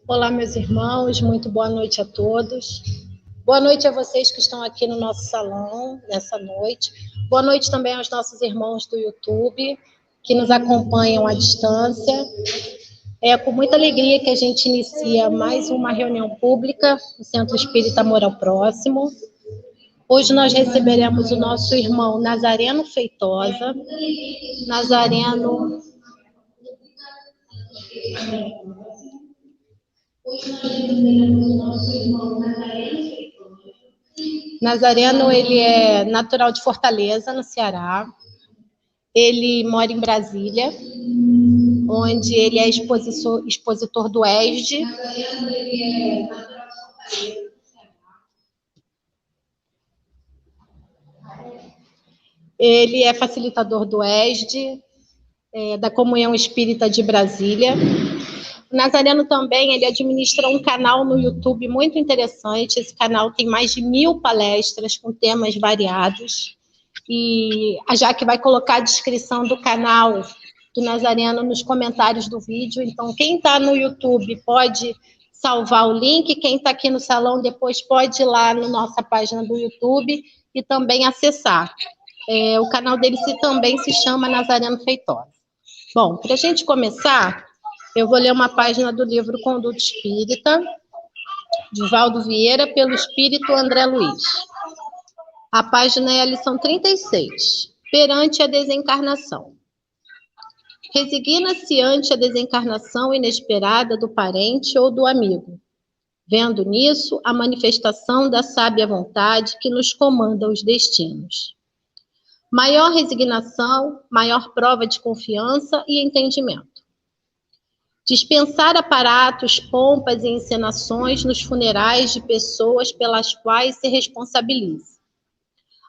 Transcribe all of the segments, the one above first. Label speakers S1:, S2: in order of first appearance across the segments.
S1: Olá, meus irmãos, muito boa noite a todos. Boa noite a vocês que estão aqui no nosso salão nessa noite. Boa noite também aos nossos irmãos do YouTube, que nos acompanham à distância. É com muita alegria que a gente inicia mais uma reunião pública no Centro Espírita Amor ao Próximo. Hoje nós receberemos o nosso irmão Nazareno Feitosa. Nazareno, ele é natural de Fortaleza, no Ceará. Ele mora em Brasília, onde ele é expositor do ESD. Ele é facilitador do ESD, da Comunhão Espírita de Brasília. O Nazareno também, ele administra um canal no YouTube muito interessante. Esse canal tem mais de 1000 palestras com temas variados. E a Jaque vai colocar a descrição do canal do Nazareno nos comentários do vídeo. Então, quem está no YouTube pode salvar o link. Quem está aqui no salão depois pode ir lá na nossa página do YouTube e também acessar. O canal dele também se chama Nazareno Feitosa. Bom, para a gente começar, eu vou ler uma página do livro Conduta Espírita, de Valdo Vieira, pelo Espírito André Luiz. A página é a lição 36, perante a desencarnação. Resigna-se ante a desencarnação inesperada do parente ou do amigo, vendo nisso a manifestação da sábia vontade que nos comanda os destinos. Maior resignação, maior prova de confiança e entendimento. Dispensar aparatos, pompas e encenações nos funerais de pessoas pelas quais se responsabiliza.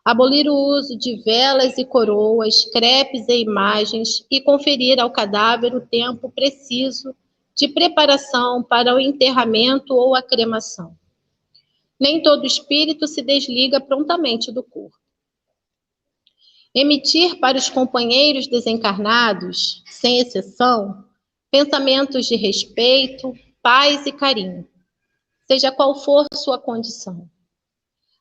S1: Abolir o uso de velas e coroas, crepes e imagens e conferir ao cadáver o tempo preciso de preparação para o enterramento ou a cremação. Nem todo espírito se desliga prontamente do corpo. Emitir para os companheiros desencarnados, sem exceção, pensamentos de respeito, paz e carinho, seja qual for sua condição.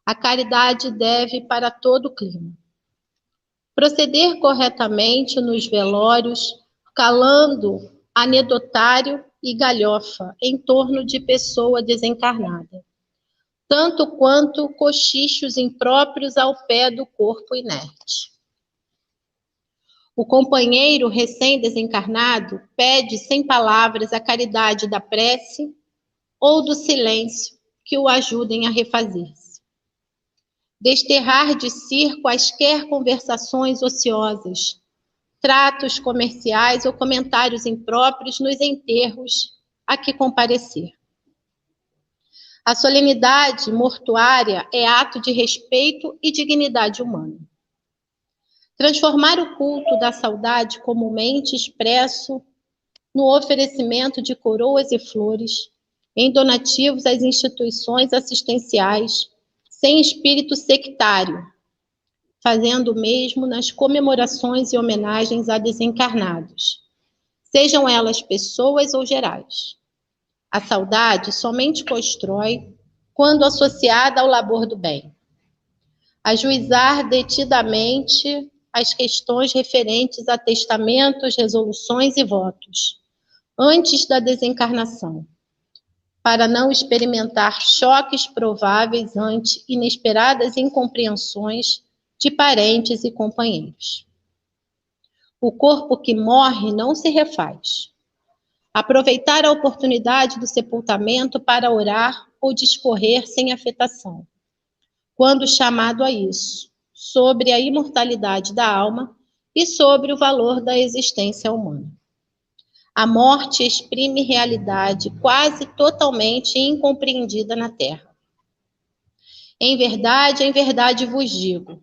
S1: A caridade deve para todo clima. Proceder corretamente nos velórios, calando anedotário e galhofa em torno de pessoa desencarnada, tanto quanto cochichos impróprios ao pé do corpo inerte. O companheiro recém-desencarnado pede sem palavras a caridade da prece ou do silêncio que o ajudem a refazer-se. Desterrar de si quaisquer conversações ociosas, tratos comerciais ou comentários impróprios nos enterros a que comparecer. A solenidade mortuária é ato de respeito e dignidade humana. Transformar o culto da saudade comumente expresso no oferecimento de coroas e flores, em donativos às instituições assistenciais, sem espírito sectário, fazendo o mesmo nas comemorações e homenagens a desencarnados, sejam elas pessoas ou gerais. A saudade somente constrói quando associada ao labor do bem. Ajuizar detidamente as questões referentes a testamentos, resoluções e votos, antes da desencarnação, para não experimentar choques prováveis ante inesperadas incompreensões de parentes e companheiros. O corpo que morre não se refaz. Aproveitar a oportunidade do sepultamento para orar ou discorrer sem afetação, quando chamado a isso, sobre a imortalidade da alma e sobre o valor da existência humana. A morte exprime realidade quase totalmente incompreendida na Terra. Em verdade vos digo,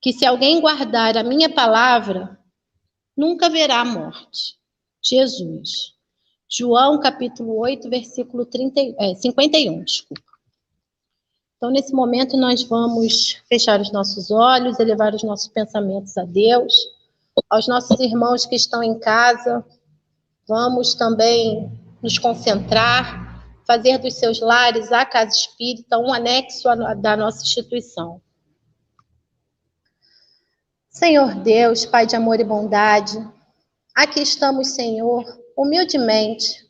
S1: que se alguém guardar a minha palavra, nunca verá a morte. Jesus. João, capítulo 8, versículo 51, desculpa. Então, nesse momento, nós vamos fechar os nossos olhos, elevar os nossos pensamentos a Deus, aos nossos irmãos que estão em casa. Vamos também nos concentrar fazer dos seus lares a Casa Espírita um anexo da nossa instituição. Senhor Deus, Pai de amor e bondade, aqui estamos, Senhor, humildemente,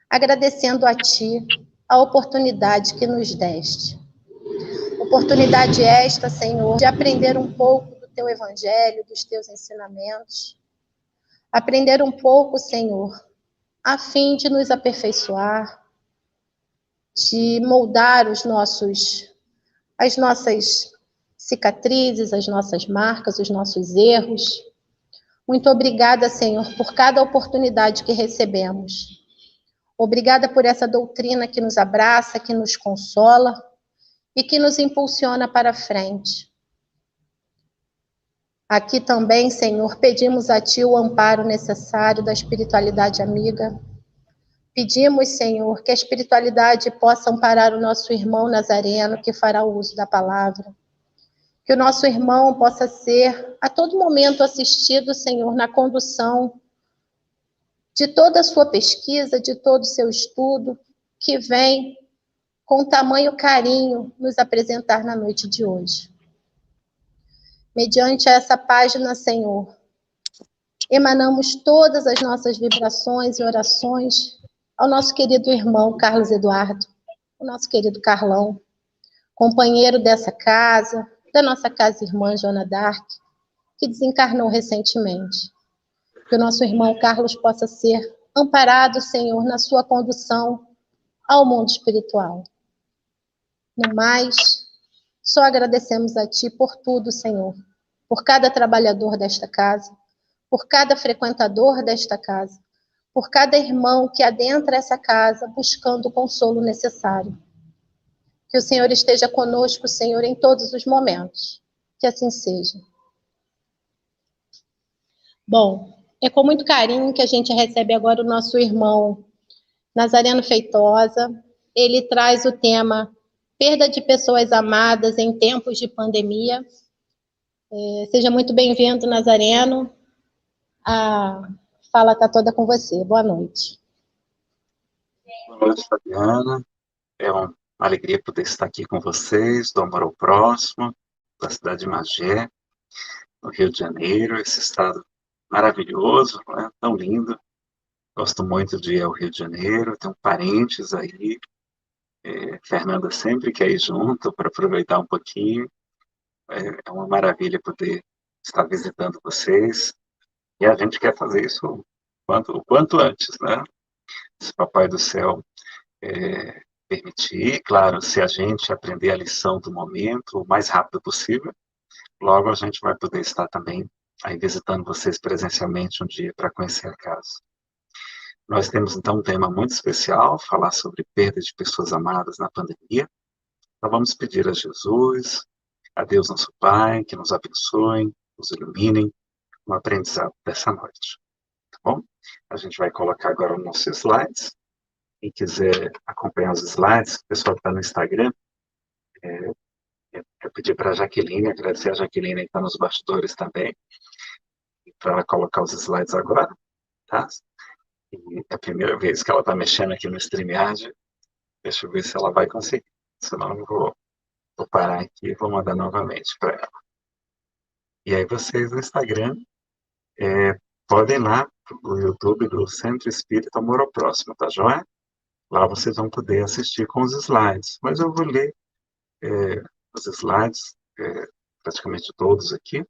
S1: agradecendo a Ti a oportunidade que nos deste. Oportunidade esta, Senhor, de aprender um pouco do Teu Evangelho, dos Teus ensinamentos. Aprender um pouco, Senhor, a fim de nos aperfeiçoar, de moldar as nossas cicatrizes, as nossas marcas, os nossos erros. Muito obrigada, Senhor, por cada oportunidade que recebemos. Obrigada por essa doutrina que nos abraça, que nos consola e que nos impulsiona para frente. Aqui também, Senhor, pedimos a Ti o amparo necessário da espiritualidade amiga. Pedimos, Senhor, que a espiritualidade possa amparar o nosso irmão Nazareno, que fará o uso da palavra. Que o nosso irmão possa ser, a todo momento, assistido, Senhor, na condução de toda a sua pesquisa, de todo o seu estudo, que vem com tamanho carinho nos apresentar na noite de hoje. Mediante essa página, Senhor, emanamos todas as nossas vibrações e orações ao nosso querido irmão Carlos Eduardo, o nosso querido Carlão, companheiro dessa casa, da nossa casa irmã Joana d'Arc, que desencarnou recentemente. Que o nosso irmão Carlos possa ser amparado, Senhor, na sua condução ao mundo espiritual. No mais, só agradecemos a Ti por tudo, Senhor, por cada trabalhador desta casa, por cada frequentador desta casa, por cada irmão que adentra essa casa buscando o consolo necessário. Que o Senhor esteja conosco, Senhor, em todos os momentos. Que assim seja. Bom, é com muito carinho que a gente recebe agora o nosso irmão Nazareno Feitosa. Ele traz o tema perda de pessoas amadas em tempos de pandemia. Seja muito bem-vindo, Nazareno. A fala está toda com você. Boa noite.
S2: Boa noite, Fabiana. É uma alegria poder estar aqui com vocês, do Amor ao Próximo, da cidade de Magé, no Rio de Janeiro, esse estado maravilhoso, né? Tão lindo. Gosto muito de ir ao Rio de Janeiro, tenho parentes aí. Fernanda sempre quer ir junto para aproveitar um pouquinho. É uma maravilha poder estar visitando vocês. E a gente quer fazer isso o quanto antes, né? Se Papai do Céu permitir, claro, se a gente aprender a lição do momento o mais rápido possível, logo a gente vai poder estar também aí visitando vocês presencialmente um dia para conhecer a casa. Nós temos, então, um tema muito especial, falar sobre perda de pessoas amadas na pandemia. Então, vamos pedir a Jesus, a Deus nosso Pai, que nos abençoem, nos iluminem no aprendizado dessa noite. Tá bom? A gente vai colocar agora os nossos slides. Quem quiser acompanhar os slides, o pessoal que está no Instagram, eu pedi para a Jaqueline, agradecer a Jaqueline que está nos bastidores também, para ela colocar os slides agora, tá? E é a primeira vez que ela está mexendo aqui no StreamYard. Deixa eu ver se ela vai conseguir. Senão eu vou parar aqui e vou mandar novamente para ela. E aí vocês no Instagram podem ir lá no YouTube do Centro Espírita Amor ao Próximo, tá joia? Lá vocês vão poder assistir com os slides. Mas eu vou ler os slides, praticamente todos aqui.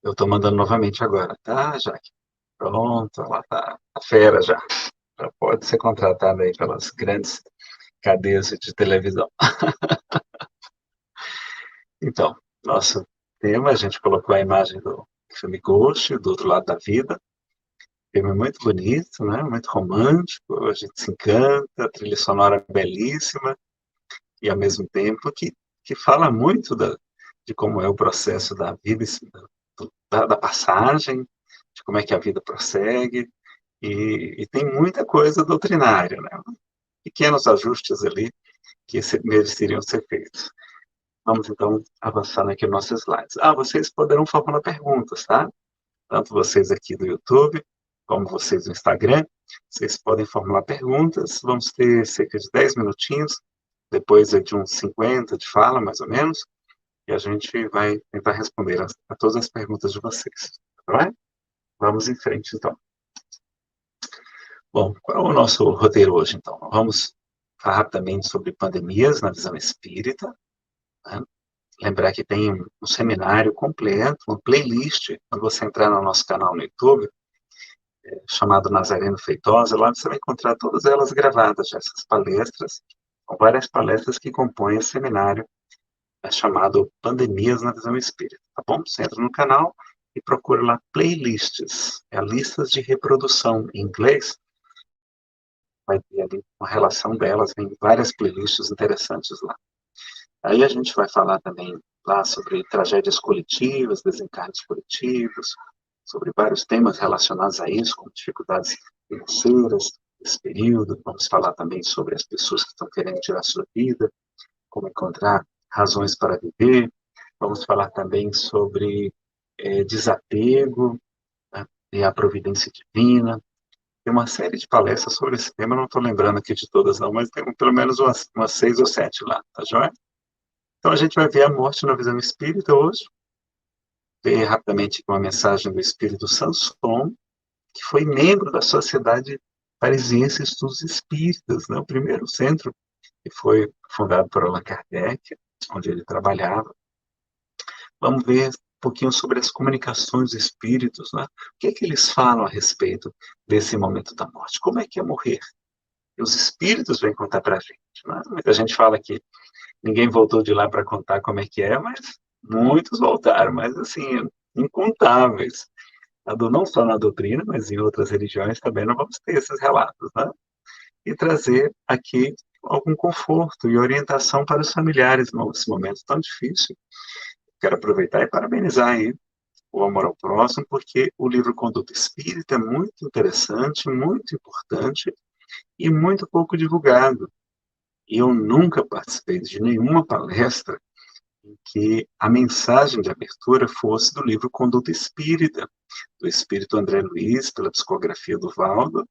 S2: Eu estou mandando novamente agora, tá, Jaque? Pronto, ela tá fera já. Já pode ser contratada aí pelas grandes cadeias de televisão. Então, nosso tema, a gente colocou a imagem do filme Ghost, do Outro Lado da Vida. Filme muito bonito, né? Muito romântico, a gente se encanta, a trilha sonora belíssima, e ao mesmo tempo que fala muito de como é o processo da vida, da passagem, de como é que a vida prossegue, e tem muita coisa doutrinária, né? Pequenos ajustes ali que mereceriam ser feitos. Vamos, então, avançando aqui nos nossos slides. Vocês poderão formular perguntas, tá? Tanto vocês aqui do YouTube, como vocês no Instagram. Vocês podem formular perguntas, vamos ter cerca de 10 minutinhos, depois de uns 50 de fala, mais ou menos, e a gente vai tentar responder a todas as perguntas de vocês, tá bem? Vamos em frente, então. Bom, qual é o nosso roteiro hoje, então? Vamos falar rapidamente sobre pandemias na visão espírita, né? Lembrar que tem um seminário completo, uma playlist, quando você entrar no nosso canal no YouTube, chamado Nazareno Feitosa, lá você vai encontrar todas elas gravadas, essas palestras, com várias palestras que compõem esse seminário, chamado Pandemias na Visão Espírita, tá bom? Você entra no canal e procura lá playlists, listas de reprodução em inglês, vai ter ali uma relação delas, tem várias playlists interessantes lá. Aí a gente vai falar também lá sobre tragédias coletivas, desencarnes coletivos, sobre vários temas relacionados a isso, como dificuldades financeiras nesse período. Vamos falar também sobre as pessoas que estão querendo tirar sua vida, como encontrar razões para viver. Vamos falar também sobre desapego, né, e a providência divina. Tem uma série de palestras sobre esse tema, não estou lembrando aqui de todas não, mas tem pelo menos umas 6 ou 7 lá, tá joia? Então a gente vai ver a morte na visão espírita hoje, ver rapidamente uma mensagem do espírito Sanson, que foi membro da Sociedade Parisiense de Estudos Espíritas, né? O primeiro centro que foi fundado por Allan Kardec, onde ele trabalhava. Vamos ver um pouquinho sobre as comunicações dos espíritos, né? O que é que eles falam a respeito desse momento da morte? Como é que é morrer? E os espíritos vêm contar para a gente, né? Muita gente fala que ninguém voltou de lá para contar como é que é, mas muitos voltaram, mas assim, incontáveis. Não só na doutrina, mas em outras religiões também nós vamos ter esses relatos, né? E trazer aqui algum conforto e orientação para os familiares nesse momento tão difícil. Quero aproveitar e parabenizar aí o Amor ao Próximo, porque o livro Conduta Espírita é muito interessante, muito importante e muito pouco divulgado. E eu nunca participei de nenhuma palestra em que a mensagem de abertura fosse do livro Conduta Espírita, do espírito André Luiz, pela psicografia do Valdo,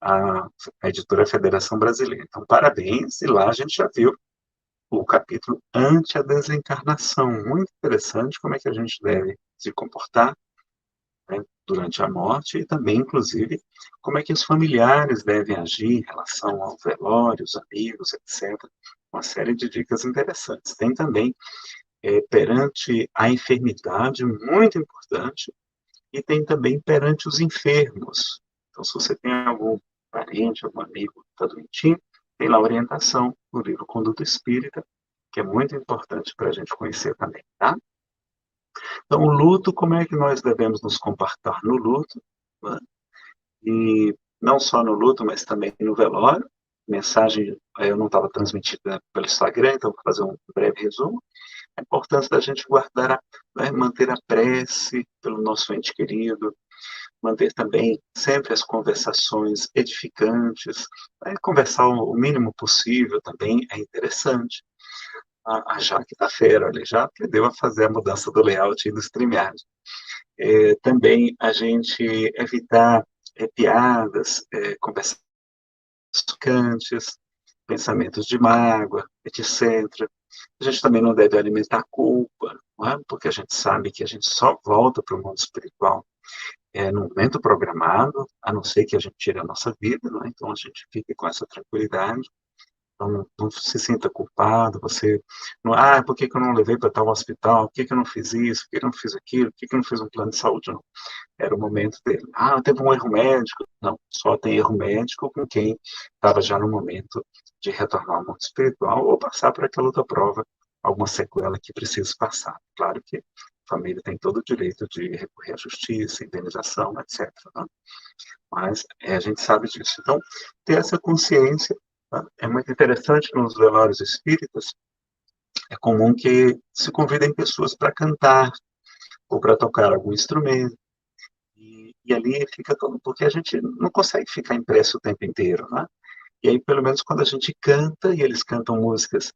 S2: a editora Federação Brasileira. Então, parabéns, e lá a gente já viu o capítulo Ante a Desencarnação. Muito interessante como é que a gente deve se comportar, né, durante a morte e também, inclusive, como é que os familiares devem agir em relação ao velório, os amigos, etc. Uma série de dicas interessantes. Tem também, perante a enfermidade, muito importante, e tem também perante os enfermos. Então, se você tem algum parente, algum amigo que está doentinho, tem lá a orientação no livro Conduta Espírita, que é muito importante para a gente conhecer também, tá? Então, o luto, como é que nós devemos nos comportar no luto, né? E não só no luto, mas também no velório. Mensagem, eu não estava transmitida pelo Instagram, então vou fazer um breve resumo. A importância da gente guardar, né, manter a prece pelo nosso ente querido, manter também sempre as conversações edificantes, né, conversar o mínimo possível também é interessante. A Jaque da Fera, ele já aprendeu a fazer a mudança do layout e do StreamYard. Também a gente evitar piadas, conversas picantes, pensamentos de mágoa, etc. A gente também não deve alimentar culpa, não é? Porque a gente sabe que a gente só volta para o mundo espiritual no momento programado, a não ser que a gente tire a nossa vida, não é? Então a gente fique com essa tranquilidade. Então, não se sinta culpado, você não, por que eu não levei para tal hospital? Por que eu não fiz isso? Por que eu não fiz aquilo? Por que eu não fiz um plano de saúde? Não. Era o momento dele. Teve um erro médico. Não, só tem erro médico com quem estava já no momento de retornar ao mundo espiritual ou passar por aquela outra prova, alguma sequela que precisa passar. Claro que a família tem todo o direito de recorrer à justiça, indenização, etc. Né? Mas a gente sabe disso. Então, ter essa consciência, tá? É muito interessante nos velórios espíritas, é comum que se convidem pessoas para cantar ou para tocar algum instrumento, e ali fica todo, porque a gente não consegue ficar impresso o tempo inteiro, né? E aí, pelo menos quando a gente canta, e eles cantam músicas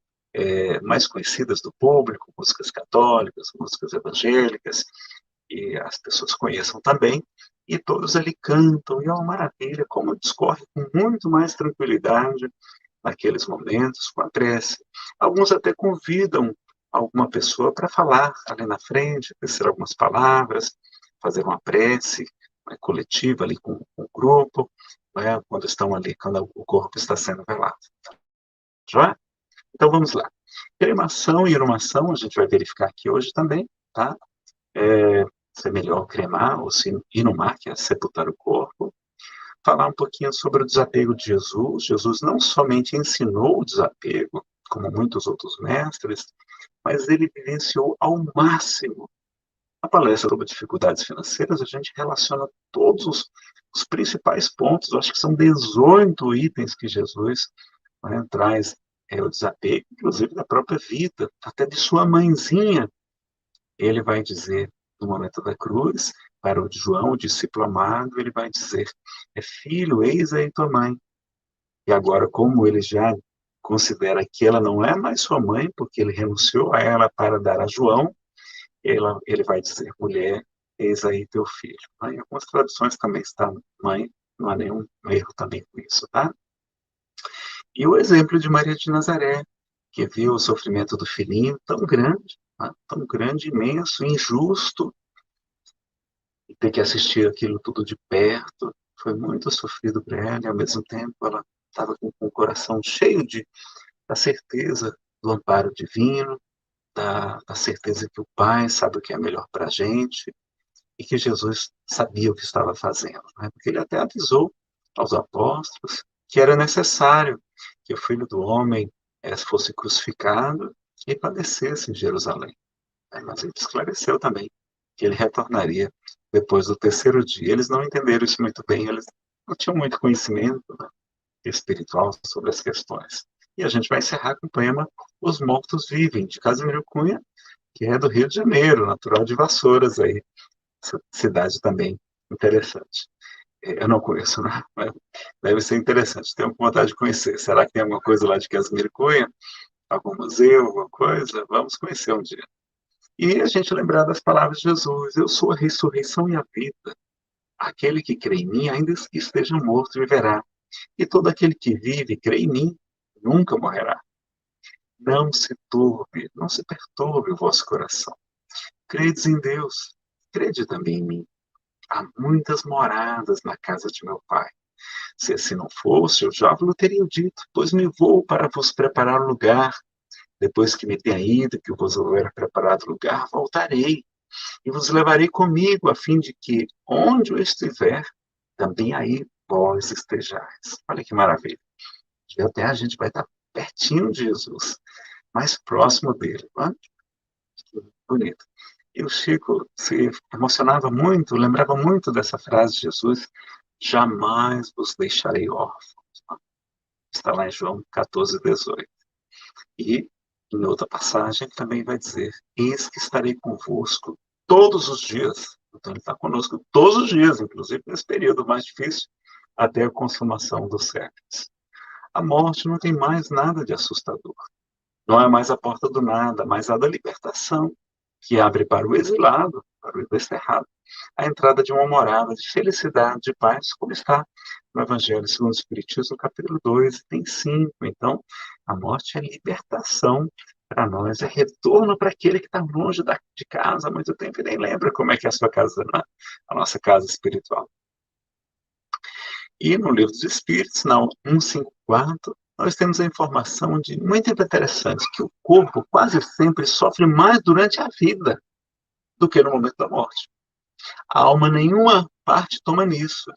S2: mais conhecidas do público, músicas católicas, músicas evangélicas, e as pessoas conheçam também, e todos ali cantam, e é uma maravilha, como discorre com muito mais tranquilidade naqueles momentos, com a prece. Alguns até convidam alguma pessoa para falar ali na frente, tecer algumas palavras, fazer uma prece, né, coletiva ali com o grupo, né, quando estão ali, quando o corpo está sendo velado. Já? Então vamos lá. Cremação e inumação, a gente vai verificar aqui hoje também, tá? Se é melhor cremar ou se inumar, que é sepultar o corpo. Falar um pouquinho sobre o desapego de Jesus. Jesus não somente ensinou o desapego, como muitos outros mestres, mas ele vivenciou ao máximo. Na palestra sobre dificuldades financeiras, a gente relaciona todos os principais pontos, eu acho que são 18 itens que Jesus, né, traz o desapego, inclusive da própria vida, até de sua mãezinha. Ele vai dizer, no momento da cruz, para o João, o discípulo amado, ele vai dizer, filho, eis aí tua mãe. E agora, como ele já considera que ela não é mais sua mãe, porque ele renunciou a ela para dar a João, ele vai dizer, mulher, eis aí teu filho. Em algumas traduções também está mãe, não há nenhum erro também com isso, tá? E o exemplo de Maria de Nazaré, que viu o sofrimento do filhinho tão grande, imenso, injusto, e ter que assistir aquilo tudo de perto, foi muito sofrido para ela, e ao mesmo tempo ela estava com o coração cheio da certeza do amparo divino, da certeza que o Pai sabe o que é melhor para a gente, e que Jesus sabia o que estava fazendo, né? Porque ele até avisou aos apóstolos que era necessário que o Filho do Homem fosse crucificado e padecesse em Jerusalém. Mas ele esclareceu também que ele retornaria depois do terceiro dia. Eles não entenderam isso muito bem, eles não tinham muito conhecimento, né, espiritual sobre as questões. E a gente vai encerrar com o poema Os Mortos Vivem, de Casimiro Cunha, que é do Rio de Janeiro, natural de Vassouras, aí, cidade também interessante. Eu não conheço, né? Mas deve ser interessante, tenho vontade de conhecer. Será que tem alguma coisa lá de Casimiro Cunha? Algum museu, alguma coisa? Vamos conhecer um dia. E a gente lembrar das palavras de Jesus, eu sou a ressurreição e a vida. Aquele que crê em mim, ainda que esteja morto, viverá. E todo aquele que vive e crê em mim, nunca morrerá. Não se turbe, não se perturbe o vosso coração. Credes em Deus, crede também em mim. Há muitas moradas na casa de meu Pai. Se assim não fosse, eu já vos teria dito, pois me vou para vos preparar um lugar. Depois que me tenha ido, que vos houver preparado lugar, voltarei e vos levarei comigo, a fim de que, onde eu estiver, também aí vós estejais. Olha que maravilha. Até a gente vai estar pertinho de Jesus, mais próximo dele. Não é? Bonito. E o Chico se emocionava muito, lembrava muito dessa frase de Jesus, jamais vos deixarei órfãos. Está lá em João 14, 18. E, em outra passagem, também vai dizer, eis que estarei convosco todos os dias. Então, ele está conosco todos os dias, inclusive nesse período mais difícil, até a consumação dos séculos. A morte não tem mais nada de assustador. Não é mais a porta do nada, mas a da libertação, que abre para o exilado, para o desterrado, a entrada de uma morada de felicidade, de paz, como está no Evangelho segundo o Espiritismo, capítulo 2, tem 5. Então, a morte é libertação para nós, é retorno para aquele que está longe de casa há muito tempo e nem lembra como é que é a sua casa, né? A nossa casa espiritual. E no Livro dos Espíritos, na 154, nós temos a informação de muito interessante, que o corpo quase sempre sofre mais durante a vida do que no momento da morte. A alma nenhuma parte toma nisso.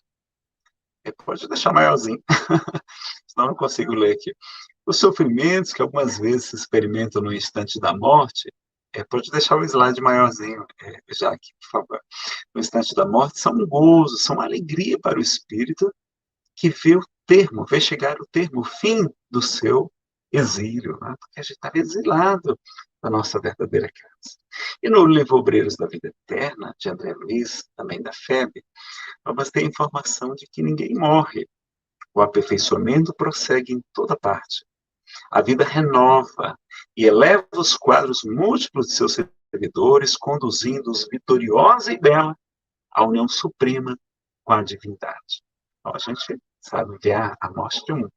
S2: Pode deixar maiorzinho, senão eu não consigo ler aqui. Os sofrimentos que algumas vezes se experimentam no instante da morte, pode deixar o slide maiorzinho, Jaque, por favor. No instante da morte, são um gozo, são uma alegria para o espírito que vê chegar o termo, o fim do seu exílio, né? Porque a gente estava exilado da nossa verdadeira casa. E no livro Obreiros da Vida Eterna, de André Luiz, também da FEB, vamos ter a informação de que ninguém morre. O aperfeiçoamento prossegue em toda parte. A vida renova e eleva os quadros múltiplos de seus servidores, conduzindo-os vitoriosa e bela à união suprema com a divindade. Então, a gente sabe ver a morte de um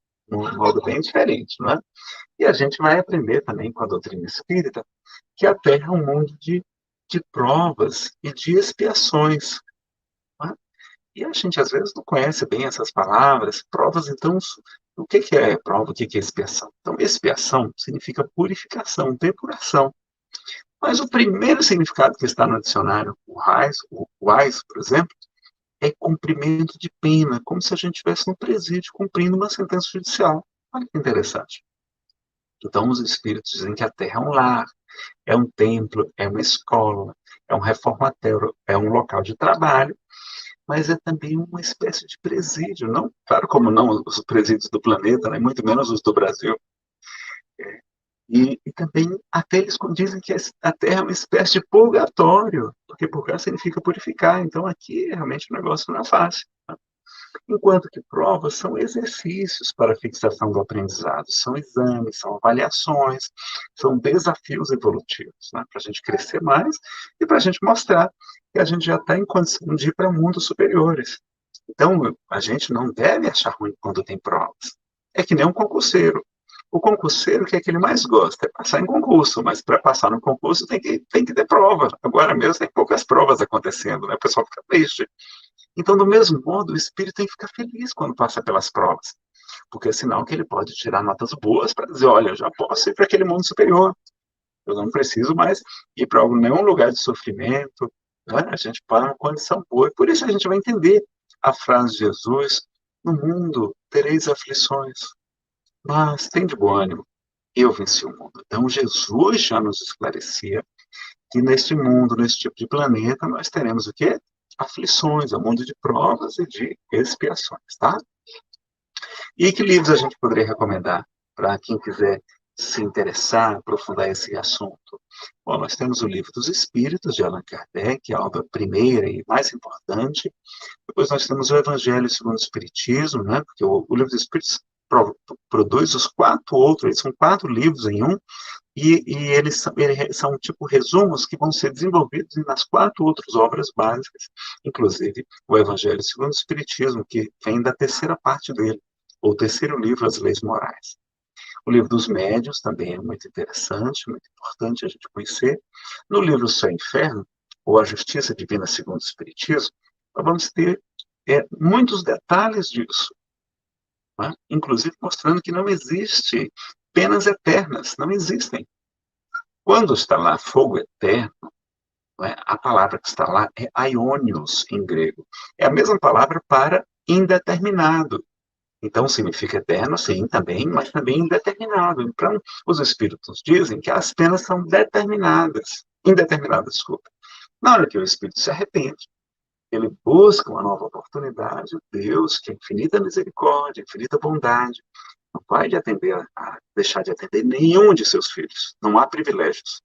S2: modo bem diferente, não é? E a gente vai aprender também com a doutrina espírita que a Terra é um mundo de provas e de expiações. Não é? E a gente, às vezes, não conhece bem essas palavras. Provas, então, o que é prova, o que é expiação? Então, expiação significa purificação, depuração. Mas o primeiro significado que está no dicionário, o Wise, por exemplo, é cumprimento de pena, como se a gente estivesse no presídio cumprindo uma sentença judicial. Olha que interessante. Então, os espíritos dizem que a Terra é um lar, é um templo, é uma escola, é um reformatório, é um local de trabalho, mas é também uma espécie de presídio, não, claro, como não os presídios do planeta, né, muito menos os do Brasil. E também até eles dizem que a Terra é uma espécie de purgatório, porque purgar significa purificar, então aqui realmente o negócio não é fácil. Tá? Enquanto que provas são exercícios para a fixação do aprendizado, são exames, são avaliações, são desafios evolutivos, né, para a gente crescer mais e para a gente mostrar que a gente já está em condição de ir para mundos superiores. Então, a gente não deve achar ruim quando tem provas. É que nem um concurseiro. O concurseiro, o que é que ele mais gosta? É passar em concurso, mas para passar no concurso tem que ter prova. Agora mesmo tem poucas provas acontecendo, né? O pessoal fica triste. Então, do mesmo modo, o espírito tem que ficar feliz quando passa pelas provas, porque é sinal que ele pode tirar notas boas para dizer, olha, eu já posso ir para aquele mundo superior, eu não preciso mais ir para nenhum lugar de sofrimento, né? A gente para uma condição boa, e por isso a gente vai entender a frase de Jesus, no mundo tereis aflições, mas tem de bom ânimo, eu venci o mundo. Então, Jesus já nos esclarecia que neste mundo, nesse tipo de planeta, nós teremos o quê? Aflições, é um mundo de provas e de expiações, tá? E que livros a gente poderia recomendar para quem quiser se interessar, aprofundar esse assunto? Bom, nós temos o Livro dos Espíritos, de Allan Kardec, a obra primeira e mais importante. Depois nós temos o Evangelho segundo o Espiritismo, né? Porque o Livro dos Espíritos produz os 4 outros, eles são 4 livros em um, e eles são tipo resumos que vão ser desenvolvidos nas 4 outras obras básicas, inclusive o Evangelho segundo o Espiritismo, que vem da terceira parte dele, ou o terceiro livro, As Leis Morais. O livro dos Médiuns também é muito interessante, muito importante a gente conhecer. No livro Céu e Inferno, ou A Justiça Divina segundo o Espiritismo, nós vamos ter muitos detalhes disso, né? Inclusive mostrando que não existe penas eternas, não existem. Quando está lá fogo eterno, né, a palavra que está lá é aionios em grego. É a mesma palavra para indeterminado. Então, significa eterno, sim, também, mas também indeterminado. Então, os espíritos dizem que as penas são determinadas, indeterminadas, desculpa. Na hora que o espírito se arrepende, ele busca uma nova oportunidade, Deus, que é infinita misericórdia, infinita bondade, não vai deixar de atender nenhum de seus filhos. Não há privilégios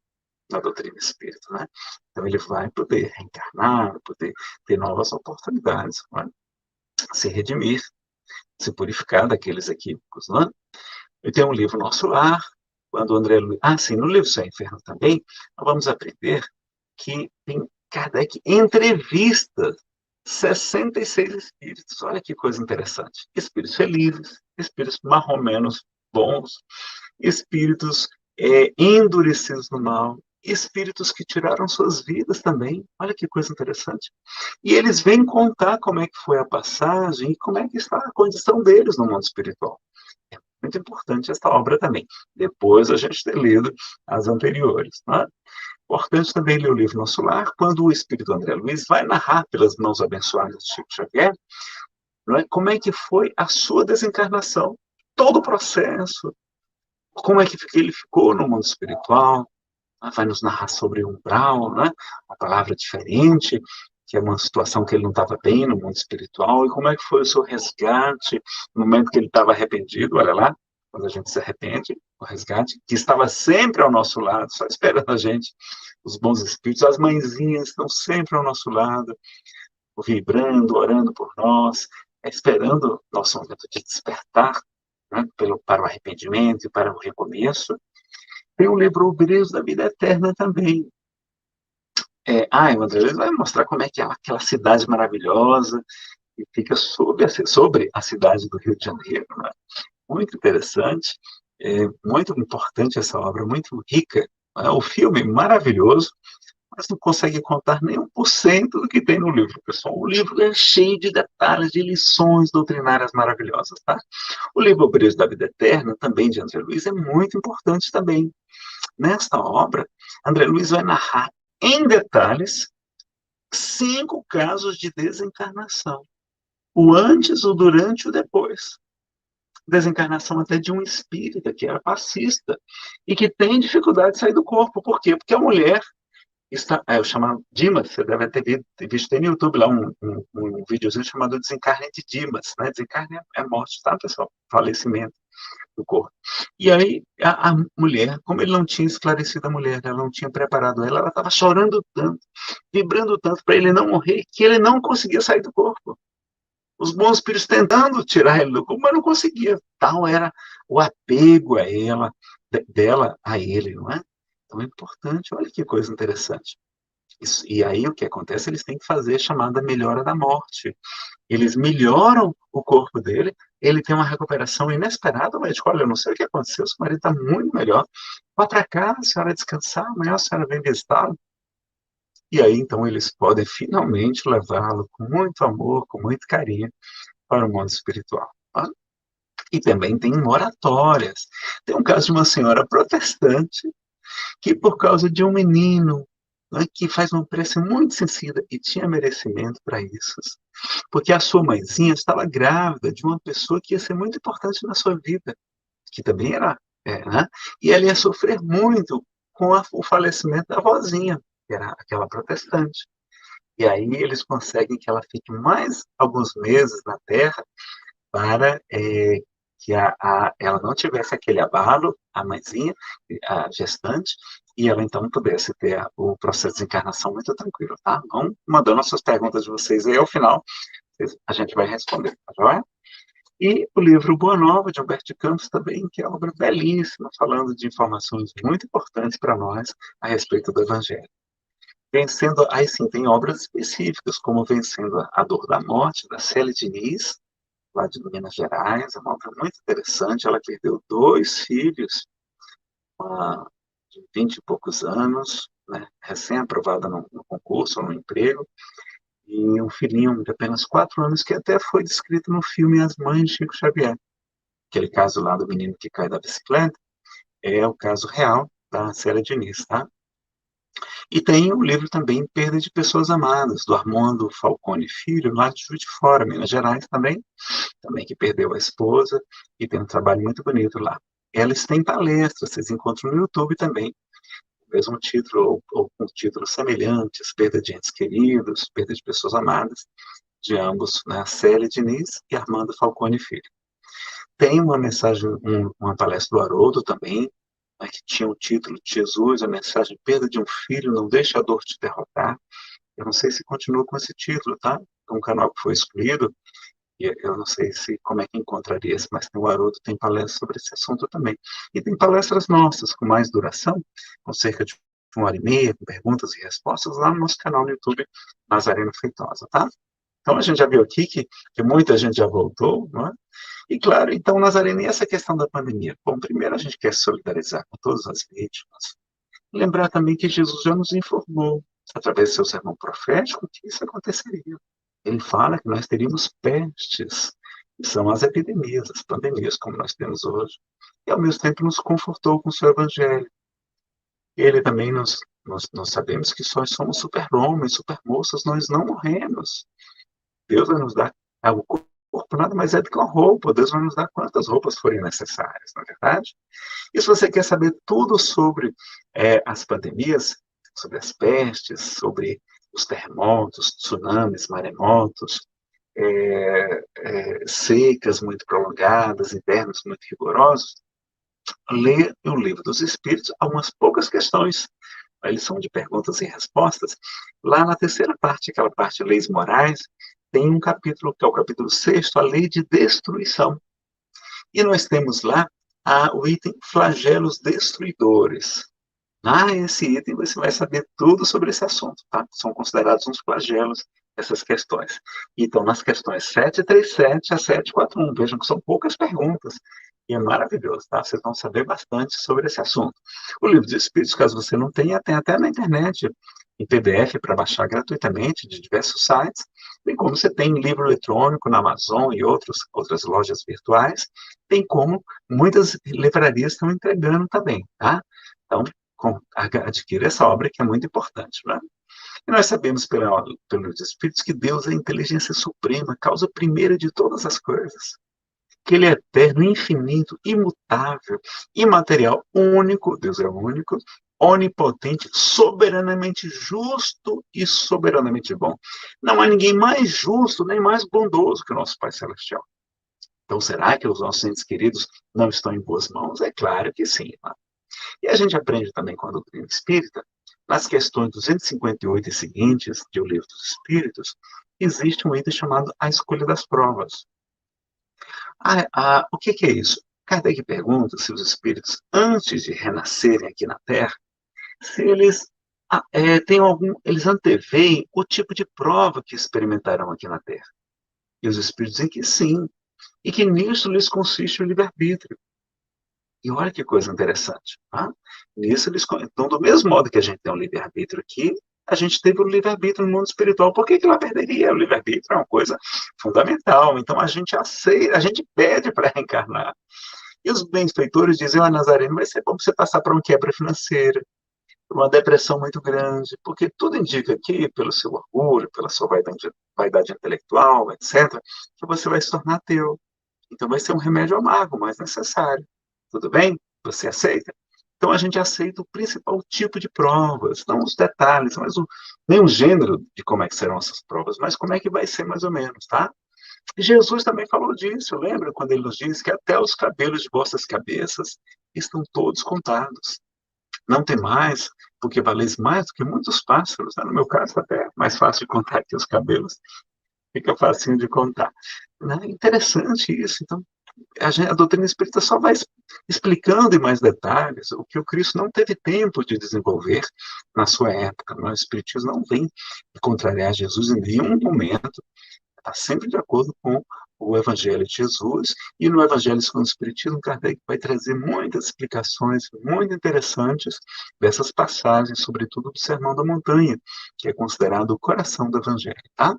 S2: na doutrina espírita, né? Então, ele vai poder reencarnar, poder ter novas oportunidades, né? Se redimir, se purificar daqueles equívocos, né? E tem um livro Nosso Lar, quando o André Luiz... sim, no livro Céu e Inferno também, nós vamos aprender que tem Kardec entrevista 66 espíritos. Olha que coisa interessante. Espíritos felizes, espíritos mais ou menos bons, espíritos endurecidos no mal, espíritos que tiraram suas vidas também. Olha que coisa interessante. E eles vêm contar como é que foi a passagem e como é que está a condição deles no mundo espiritual. É muito importante esta obra também. Depois a gente ter lido as anteriores, né? Importante também ler o livro Nosso Lar, quando o espírito André Luiz vai narrar pelas mãos abençoadas de Chico Xavier, não é? Como é que foi a sua desencarnação, todo o processo, como é que ele ficou no mundo espiritual, vai nos narrar sobre o umbral, né? Uma palavra diferente, que é uma situação que ele não estava bem no mundo espiritual, e como é que foi o seu resgate, no momento que ele estava arrependido, olha lá, quando a gente se arrepende, o resgate, que estava sempre ao nosso lado, só esperando a gente, os bons espíritos, as mãezinhas estão sempre ao nosso lado, vibrando, orando por nós, esperando nosso momento de despertar, né, para o arrependimento e para o recomeço. Tem o livro Obreiros da Vida Eterna também. O André vai mostrar como é que é aquela cidade maravilhosa, e fica sobre a cidade do Rio de Janeiro, né? Muito interessante, muito importante essa obra, muito rica. Né? O filme maravilhoso, mas não consegue contar nem 1% do que tem no livro, pessoal. O livro é cheio de detalhes, de lições doutrinárias maravilhosas, tá? O livro O Brilho da Vida Eterna, também de André Luiz, é muito importante também. Nesta obra, André Luiz vai narrar em detalhes 5 casos de desencarnação. O antes, o durante e o depois. Desencarnação até de um espírita que era passista e que tem dificuldade de sair do corpo. Por quê? Porque a mulher está, eu chamo Dimas, você deve ter visto no YouTube lá um videozinho chamado Desencarne de Dimas, né? Desencarne é morte, tá, pessoal? Falecimento do corpo. E aí, a mulher, como ele não tinha esclarecido a mulher, ela não tinha preparado ela estava chorando tanto, vibrando tanto para ele não morrer, que ele não conseguia sair do corpo. Os bons espíritos tentando tirar ele do corpo, mas não conseguia. Tal era o apego a ela, dela a ele, não é? Então é importante, olha que coisa interessante. Isso, e aí o que acontece? Eles têm que fazer a chamada melhora da morte. Eles melhoram o corpo dele, ele tem uma recuperação inesperada. O médico, olha, eu não sei o que aconteceu, seu marido está muito melhor. Vá para casa, a senhora descansar, amanhã a senhora vem visitá-lo. E aí, então, eles podem finalmente levá-lo com muito amor, com muito carinho, para o mundo espiritual. Tá? E também tem moratórias. Tem um caso de uma senhora protestante que, por causa de um menino, né, que faz uma prece muito sensível e tinha merecimento para isso, porque a sua mãezinha estava grávida de uma pessoa que ia ser muito importante na sua vida, que também era, né? E ela ia sofrer muito com o falecimento da vozinha, que era aquela protestante. E aí eles conseguem que ela fique mais alguns meses na Terra para que ela não tivesse aquele abalo, a mãezinha, a gestante, e ela então pudesse ter o processo de encarnação muito tranquilo, tá? Vão mandando as suas perguntas de vocês aí ao final, a gente vai responder, tá joia? E o livro Boa Nova, de Humberto de Campos, também, que é uma obra belíssima, falando de informações muito importantes para nós a respeito do Evangelho. Vencendo, aí sim, tem obras específicas, como Vencendo a Dor da Morte, da Célia Diniz, lá de Minas Gerais, é uma obra muito interessante. Ela perdeu 2 filhos, uma de 20 e poucos anos, né, recém-aprovada no concurso, no emprego, e um filhinho de apenas 4 anos, que até foi descrito no filme As Mães de Chico Xavier. Aquele caso lá do menino que cai da bicicleta é o caso real da Célia Diniz, tá? E tem o livro também Perda de Pessoas Amadas, do Armando Falcone Filho, lá de Juiz de Fora, Minas Gerais também que perdeu a esposa, e tem um trabalho muito bonito lá. Elas têm palestras, vocês encontram no YouTube também, o mesmo título, ou com títulos semelhantes, Perda de Entes Queridos, Perda de Pessoas Amadas, de ambos, né, Célia Diniz e Armando Falcone Filho. Tem uma mensagem, uma palestra do Haroldo também, né, que tinha o título Jesus, a mensagem Perda de um Filho, não deixe a dor te derrotar. Eu não sei se continua com esse título, tá? É um canal que foi excluído, e eu não sei como é que encontraria esse, mas tem o Haroldo, tem palestras sobre esse assunto também. E tem palestras nossas, com mais duração, com cerca de 1h30, com perguntas e respostas, lá no nosso canal no YouTube, Nazareno Feitosa, tá? Então, a gente já viu aqui que muita gente já voltou, não é? E, claro, então, Nazareno, e essa questão da pandemia? Bom, primeiro a gente quer solidarizar com todas as vítimas. Lembrar também que Jesus já nos informou, através do seu sermão profético, que isso aconteceria. Ele fala que nós teríamos pestes, que são as epidemias, as pandemias, como nós temos hoje. E, ao mesmo tempo, nos confortou com o seu evangelho. Ele também nós sabemos que só somos super-homens, super-moças, nós não morremos. Deus vai nos dar o corpo, nada mais é do que uma roupa. Deus vai nos dar quantas roupas forem necessárias, não é verdade? E se você quer saber tudo sobre as pandemias, sobre as pestes, sobre os terremotos, tsunamis, maremotos, secas muito prolongadas, invernos muito rigorosos, lê o Livro dos Espíritos, algumas poucas questões, eles são de perguntas e respostas. Lá na terceira parte, aquela parte de leis morais, tem um capítulo, que é o capítulo 6º, a lei de destruição. E nós temos lá o item flagelos destruidores. Esse item você vai saber tudo sobre esse assunto, tá? São considerados uns flagelos essas questões. Então, nas questões 737 a 741, vejam que são poucas perguntas, e é maravilhoso, tá? Vocês vão saber bastante sobre esse assunto. O livro dos Espíritos, caso você não tenha, tem até na internet, em PDF, para baixar gratuitamente, de diversos sites, bem como você tem livro eletrônico na Amazon e outras lojas virtuais, bem como muitas livrarias estão entregando também, tá? Então, adquira essa obra que é muito importante, né? E nós sabemos pelos Espíritos que Deus é a inteligência suprema, causa primeira de todas as coisas. Que Ele é eterno, infinito, imutável, imaterial, único, Deus é único, onipotente, soberanamente justo e soberanamente bom. Não há ninguém mais justo nem mais bondoso que o nosso Pai Celestial. Então, será que os nossos entes queridos não estão em boas mãos? É claro que sim. Né? E a gente aprende também com a doutrina espírita, nas questões 258 e seguintes de O Livro dos Espíritos, existe um item chamado a escolha das provas. O que é isso? Kardec pergunta se os espíritos, antes de renascerem aqui na Terra, se eles eles anteveem o tipo de prova que experimentarão aqui na Terra. E os espíritos dizem que sim, e que nisso lhes consiste o livre-arbítrio. E olha que coisa interessante. Tá? Nisso então, do mesmo modo que a gente tem um livre-arbítrio aqui, a gente teve o livre-arbítrio no mundo espiritual. Por que ela perderia? O livre-arbítrio é uma coisa fundamental. Então, a gente aceita, a gente pede para reencarnar. E os benfeitores dizem, Nazareno, vai ser bom você passar por uma quebra financeira, por uma depressão muito grande, porque tudo indica aqui, pelo seu orgulho, pela sua vaidade intelectual, etc., que você vai se tornar ateu. Então, vai ser um remédio amargo, mas necessário. Tudo bem? Você aceita? Então, a gente aceita o principal tipo de provas, não os detalhes, nem o gênero de como é que serão essas provas, mas como é que vai ser mais ou menos, tá? E Jesus também falou disso, lembra? Quando ele nos diz que até os cabelos de vossas cabeças estão todos contados. Não tem mais, porque valeis mais do que muitos pássaros. Né? No meu caso, até é mais fácil de contar que os cabelos. Fica facinho de contar. Né? Interessante isso. Então, a doutrina espírita só vai explicando em mais detalhes o que o Cristo não teve tempo de desenvolver na sua época. O Espiritismo não vem contrariar Jesus em nenhum momento, está sempre de acordo com o Evangelho de Jesus, e no Evangelho segundo o Espiritismo, Kardec vai trazer muitas explicações muito interessantes dessas passagens, sobretudo do Sermão da Montanha, que é considerado o coração do Evangelho, tá?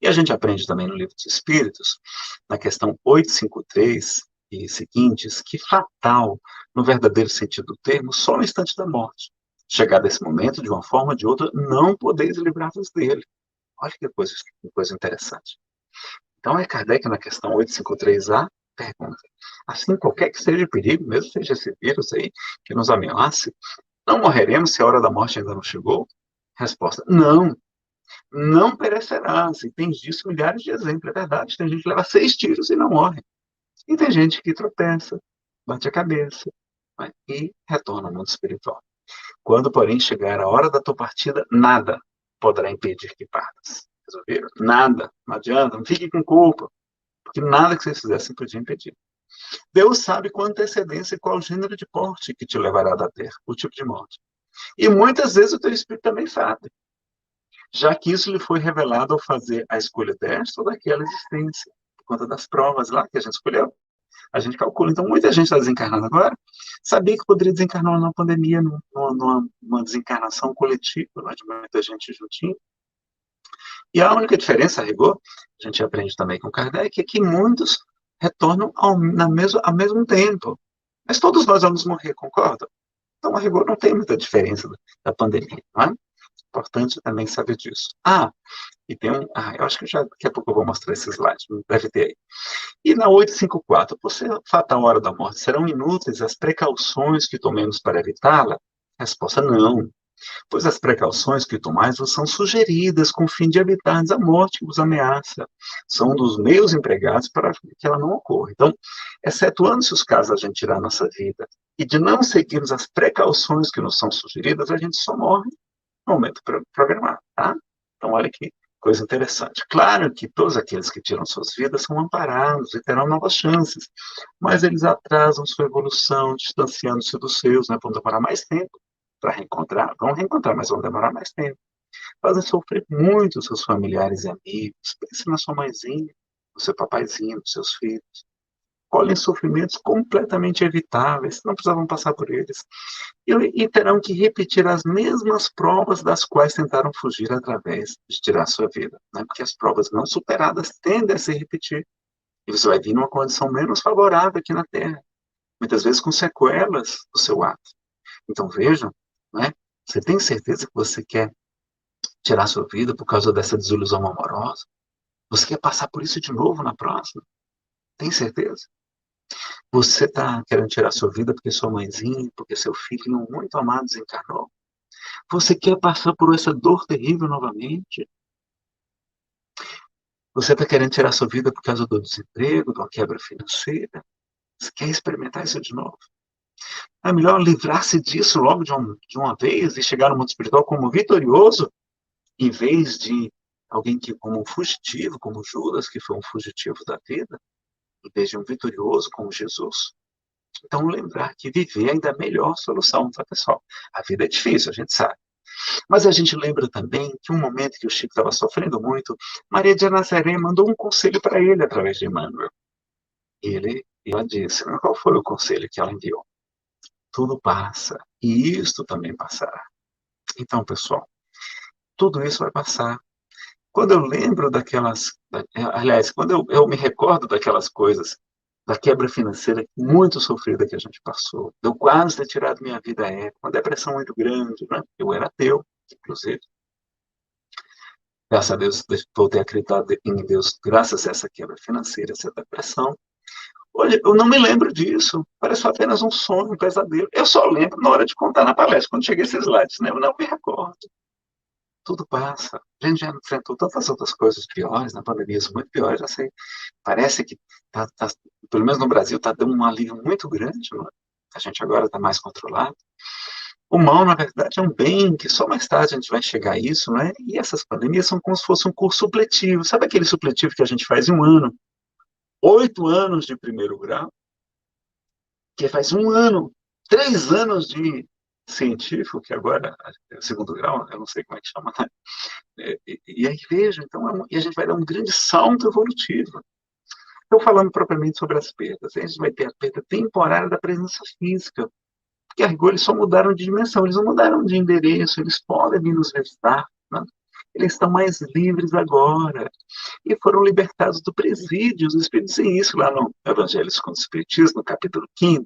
S2: E a gente aprende também no Livro dos Espíritos, na questão 853 e seguintes, que fatal, no verdadeiro sentido do termo, só no instante da morte. Chegado esse momento, de uma forma ou de outra, não podeis livrar-vos dele. Olha que coisa interessante. Então, é Kardec, na questão 853A, pergunta, assim, qualquer que seja o perigo, mesmo seja esse vírus aí, que nos ameace, não morreremos se a hora da morte ainda não chegou? Resposta, não perecerás. E tem disso milhares de exemplos, é verdade. Tem gente que leva 6 tiros e não morre. E tem gente que tropeça, bate a cabeça, né, e retorna ao mundo espiritual. Quando, porém, chegar a hora da tua partida, nada poderá impedir que partas. Resolveram? Nada. Não adianta, não fique com culpa, porque nada que vocês fizessem podia impedir. Deus sabe com antecedência qual gênero de morte que te levará da terra, o tipo de morte. E muitas vezes o teu espírito também sabe, já que isso lhe foi revelado ao fazer a escolha desta ou daquela existência, por conta das provas lá que a gente escolheu. A gente calcula. Então, muita gente está desencarnando agora, sabia que poderia desencarnar numa pandemia, numa desencarnação coletiva, né, de muita gente juntinho. E a única diferença, a rigor, a gente aprende também com Kardec, é que muitos retornam ao mesmo tempo. Mas todos nós vamos morrer, concorda? Então, a rigor, não tem muita diferença da pandemia, não é? Importante também saber disso. E tem eu acho que daqui a pouco eu vou mostrar esse slide, deve ter aí. E na 854, por ser fatal a hora da morte, serão inúteis as precauções que tomemos para evitá-la? Resposta, não. Pois as precauções que tomais vos são sugeridas com o fim de evitardes a morte que vos ameaça. São um dos meios empregados para que ela não ocorra. Então, excetuando-se os casos a gente tirar a nossa vida e de não seguirmos as precauções que nos são sugeridas, a gente só morre no momento programado, tá? Então, olha que coisa interessante. Claro que todos aqueles que tiram suas vidas são amparados e terão novas chances, mas eles atrasam sua evolução, distanciando-se dos seus, né? Vão demorar mais tempo para reencontrar. Vão reencontrar, mas vão demorar mais tempo. fazem sofrer muito os seus familiares e amigos. Pense na sua mãezinha, no seu papaizinho, nos seus filhos. Colhem sofrimentos completamente evitáveis, não precisavam passar por eles. E terão que repetir as mesmas provas das quais tentaram fugir através de tirar sua vida. Né? Porque as provas não superadas tendem a se repetir. E você vai vir numa condição menos favorável aqui na Terra. Muitas vezes com sequelas do seu ato. Então vejam, né? Você tem certeza que você quer tirar sua vida por causa dessa desilusão amorosa? Você quer passar por isso de novo na próxima? Tem certeza? Você está querendo tirar sua vida porque sua mãezinha, porque seu filho muito amado desencarnou? Você quer passar por essa dor terrível novamente? Você está querendo tirar sua vida por causa do desemprego, de uma quebra financeira? Você quer experimentar isso de novo? É melhor livrar-se disso logo de uma vez e chegar no mundo espiritual como vitorioso, em vez de alguém que, como um fugitivo, como Judas, que foi um fugitivo da vida, em vez de um vitorioso como Jesus. Então, lembrar que viver ainda é a melhor solução, tá, pessoal? A vida é difícil, a gente sabe. Mas a gente lembra também que um momento que o Chico estava sofrendo muito, Maria de Nazaré mandou um conselho para ele através de Emmanuel. Ela disse, qual foi o conselho que ela enviou? Tudo passa, e isto também passará. Então, pessoal, tudo isso vai passar. Quando eu lembro aliás, quando eu me recordo daquelas coisas, da quebra financeira muito sofrida que a gente passou, de eu quase ter tirado minha vida à época, uma depressão muito grande, né? Eu era ateu, inclusive. Graças a Deus, voltei a acreditar em Deus, graças a essa quebra financeira, essa depressão. Olha, eu não me lembro disso. Parece apenas um sonho, um pesadelo. Eu só lembro na hora de contar na palestra, quando cheguei a esses slides, né? Eu não me recordo. Tudo passa. A gente já enfrentou tantas outras coisas piores, na pandemia, muito piores, já sei. Parece que, pelo menos no Brasil, está dando um alívio muito grande, né? A gente agora está mais controlado. O mal, na verdade, é um bem que só mais tarde a gente vai chegar a isso, né? E essas pandemias são como se fosse um curso supletivo. Sabe aquele supletivo que a gente faz em um ano? 8 anos de primeiro grau, que faz um ano, 3 anos de científico, que agora é o segundo grau, eu não sei como é que chama, né? E aí veja, então, e a gente vai dar um grande salto evolutivo. Estou falando propriamente sobre as perdas. A gente vai ter a perda temporária da presença física, porque a rigor eles só mudaram de dimensão, eles não mudaram de endereço, eles podem vir nos visitar, né? Eles estão mais livres agora. E foram libertados do presídio. Os Espíritos dizem isso lá no Evangelho segundo o Espiritismo, no capítulo 5º,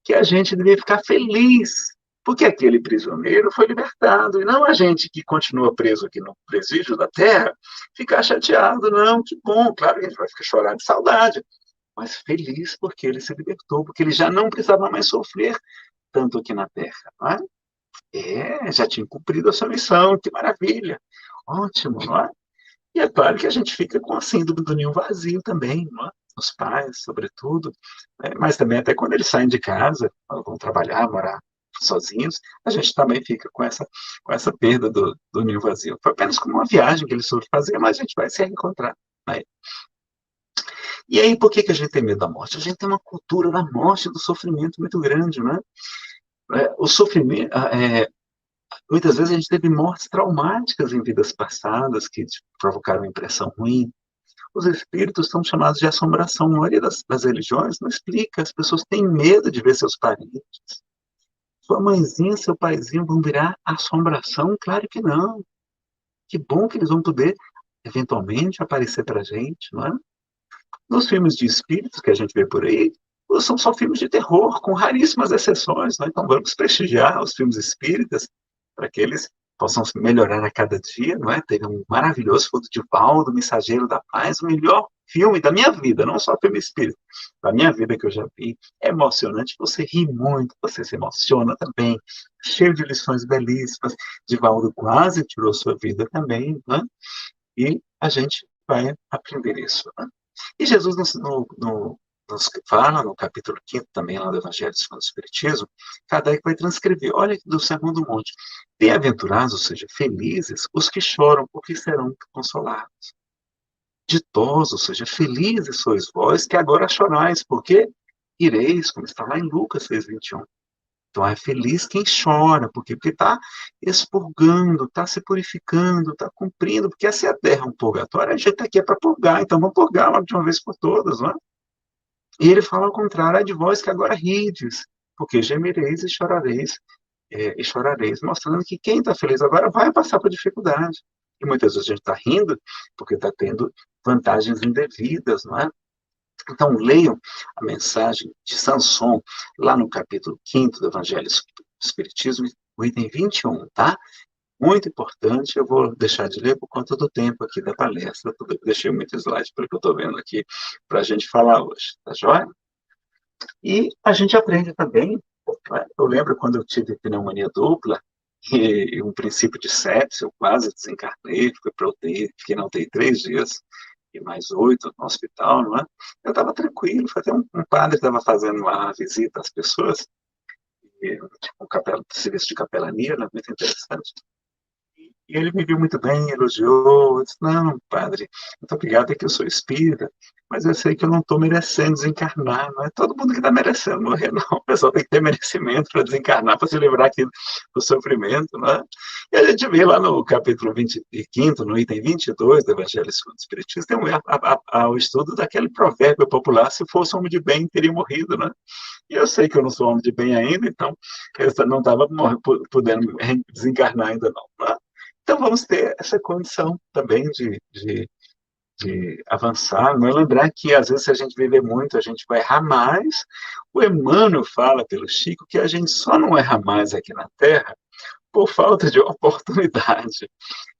S2: que a gente deveria ficar feliz, porque aquele prisioneiro foi libertado, e não a gente que continua preso aqui no presídio da Terra, ficar chateado, não, que bom, claro que a gente vai ficar chorando de saudade, mas feliz porque ele se libertou, porque ele já não precisava mais sofrer tanto aqui na Terra, não é? Já tinha cumprido a sua missão, que maravilha, ótimo, não é? E é claro que a gente fica com a síndrome do ninho vazio também, não é? Os pais, sobretudo, né? Mas também até quando eles saem de casa, vão trabalhar, morar sozinhos, a gente também fica com essa perda do ninho vazio. Foi apenas como uma viagem que eles foram fazer, mas a gente vai se reencontrar, né? E aí, por que a gente tem medo da morte? A gente tem uma cultura da morte, do sofrimento muito grande, né? O sofrimento, muitas vezes a gente teve mortes traumáticas em vidas passadas que provocaram uma impressão ruim. Os espíritos são chamados de assombração. A maioria das religiões não explica. As pessoas têm medo de ver seus parentes. Sua mãezinha, seu paizinho vão virar assombração? Claro que não. Que bom que eles vão poder, eventualmente, aparecer para a gente, não é? Nos filmes de espíritos que a gente vê por aí, são só filmes de terror, com raríssimas exceções, né? Então vamos prestigiar os filmes espíritas para que eles possam melhorar a cada dia, não é? Teve um maravilhoso filme de Valdo, Mensageiro da Paz, o melhor filme da minha vida, não só filme espírita, da minha vida que eu já vi. É emocionante, você ri muito, você se emociona também, cheio de lições belíssimas. Divaldo quase tirou sua vida também, né? E a gente vai aprender isso, né? E Jesus nos fala, no capítulo 5º também, lá do Evangelho segundo o Espiritismo, Kardec vai transcrever, olha do Sermão do Monte, bem-aventurados, ou seja, felizes, os que choram, porque serão consolados. Ditosos, ou seja, felizes sois vós, que agora chorais, porque ireis, como está lá em Lucas 6:21. Então é feliz quem chora, porque está expurgando, está se purificando, está cumprindo, porque essa é a terra, um purgatório, a gente está aqui para purgar, então vamos purgar de uma vez por todas, não é? E ele fala ao contrário, é de vós que agora rides, porque gemereis e chorareis, mostrando que quem está feliz agora vai passar por dificuldade. E muitas vezes a gente está rindo porque está tendo vantagens indevidas, não é? Então, leiam a mensagem de Samson, lá no capítulo 5º do Evangelho do Espiritismo, o item 21, tá? Muito importante, eu vou deixar de ler por conta do tempo aqui da palestra, porque eu deixei muito slide pelo que eu estou vendo aqui para a gente falar hoje, tá joia? E a gente aprende também, né? Eu lembro quando eu tive pneumonia dupla, e um princípio de sepsis, eu quase desencarnei, fiquei na UTI 3 dias, e mais 8 no hospital, não é? Eu estava tranquilo, foi até um padre que estava fazendo uma visita às pessoas, serviço de capelania, né, muito interessante. E ele me viu muito bem, elogiou, eu disse, não, padre, muito obrigado, é que eu sou espírita, mas eu sei que eu não estou merecendo desencarnar, não é todo mundo que está merecendo morrer, não, o pessoal tem que ter merecimento para desencarnar, para se livrar aqui do sofrimento, não é? E a gente vê lá no capítulo 25, no item 22 do Evangelho segundo o Espiritismo, tem o estudo daquele provérbio popular, se fosse homem de bem, teria morrido, né? E eu sei que eu não sou homem de bem ainda, então eu não estava podendo desencarnar ainda não, né? Então, vamos ter essa condição também de avançar. Não é lembrar que, às vezes, se a gente viver muito, a gente vai errar mais. O Emmanuel fala, pelo Chico, que a gente só não erra mais aqui na Terra por falta de oportunidade.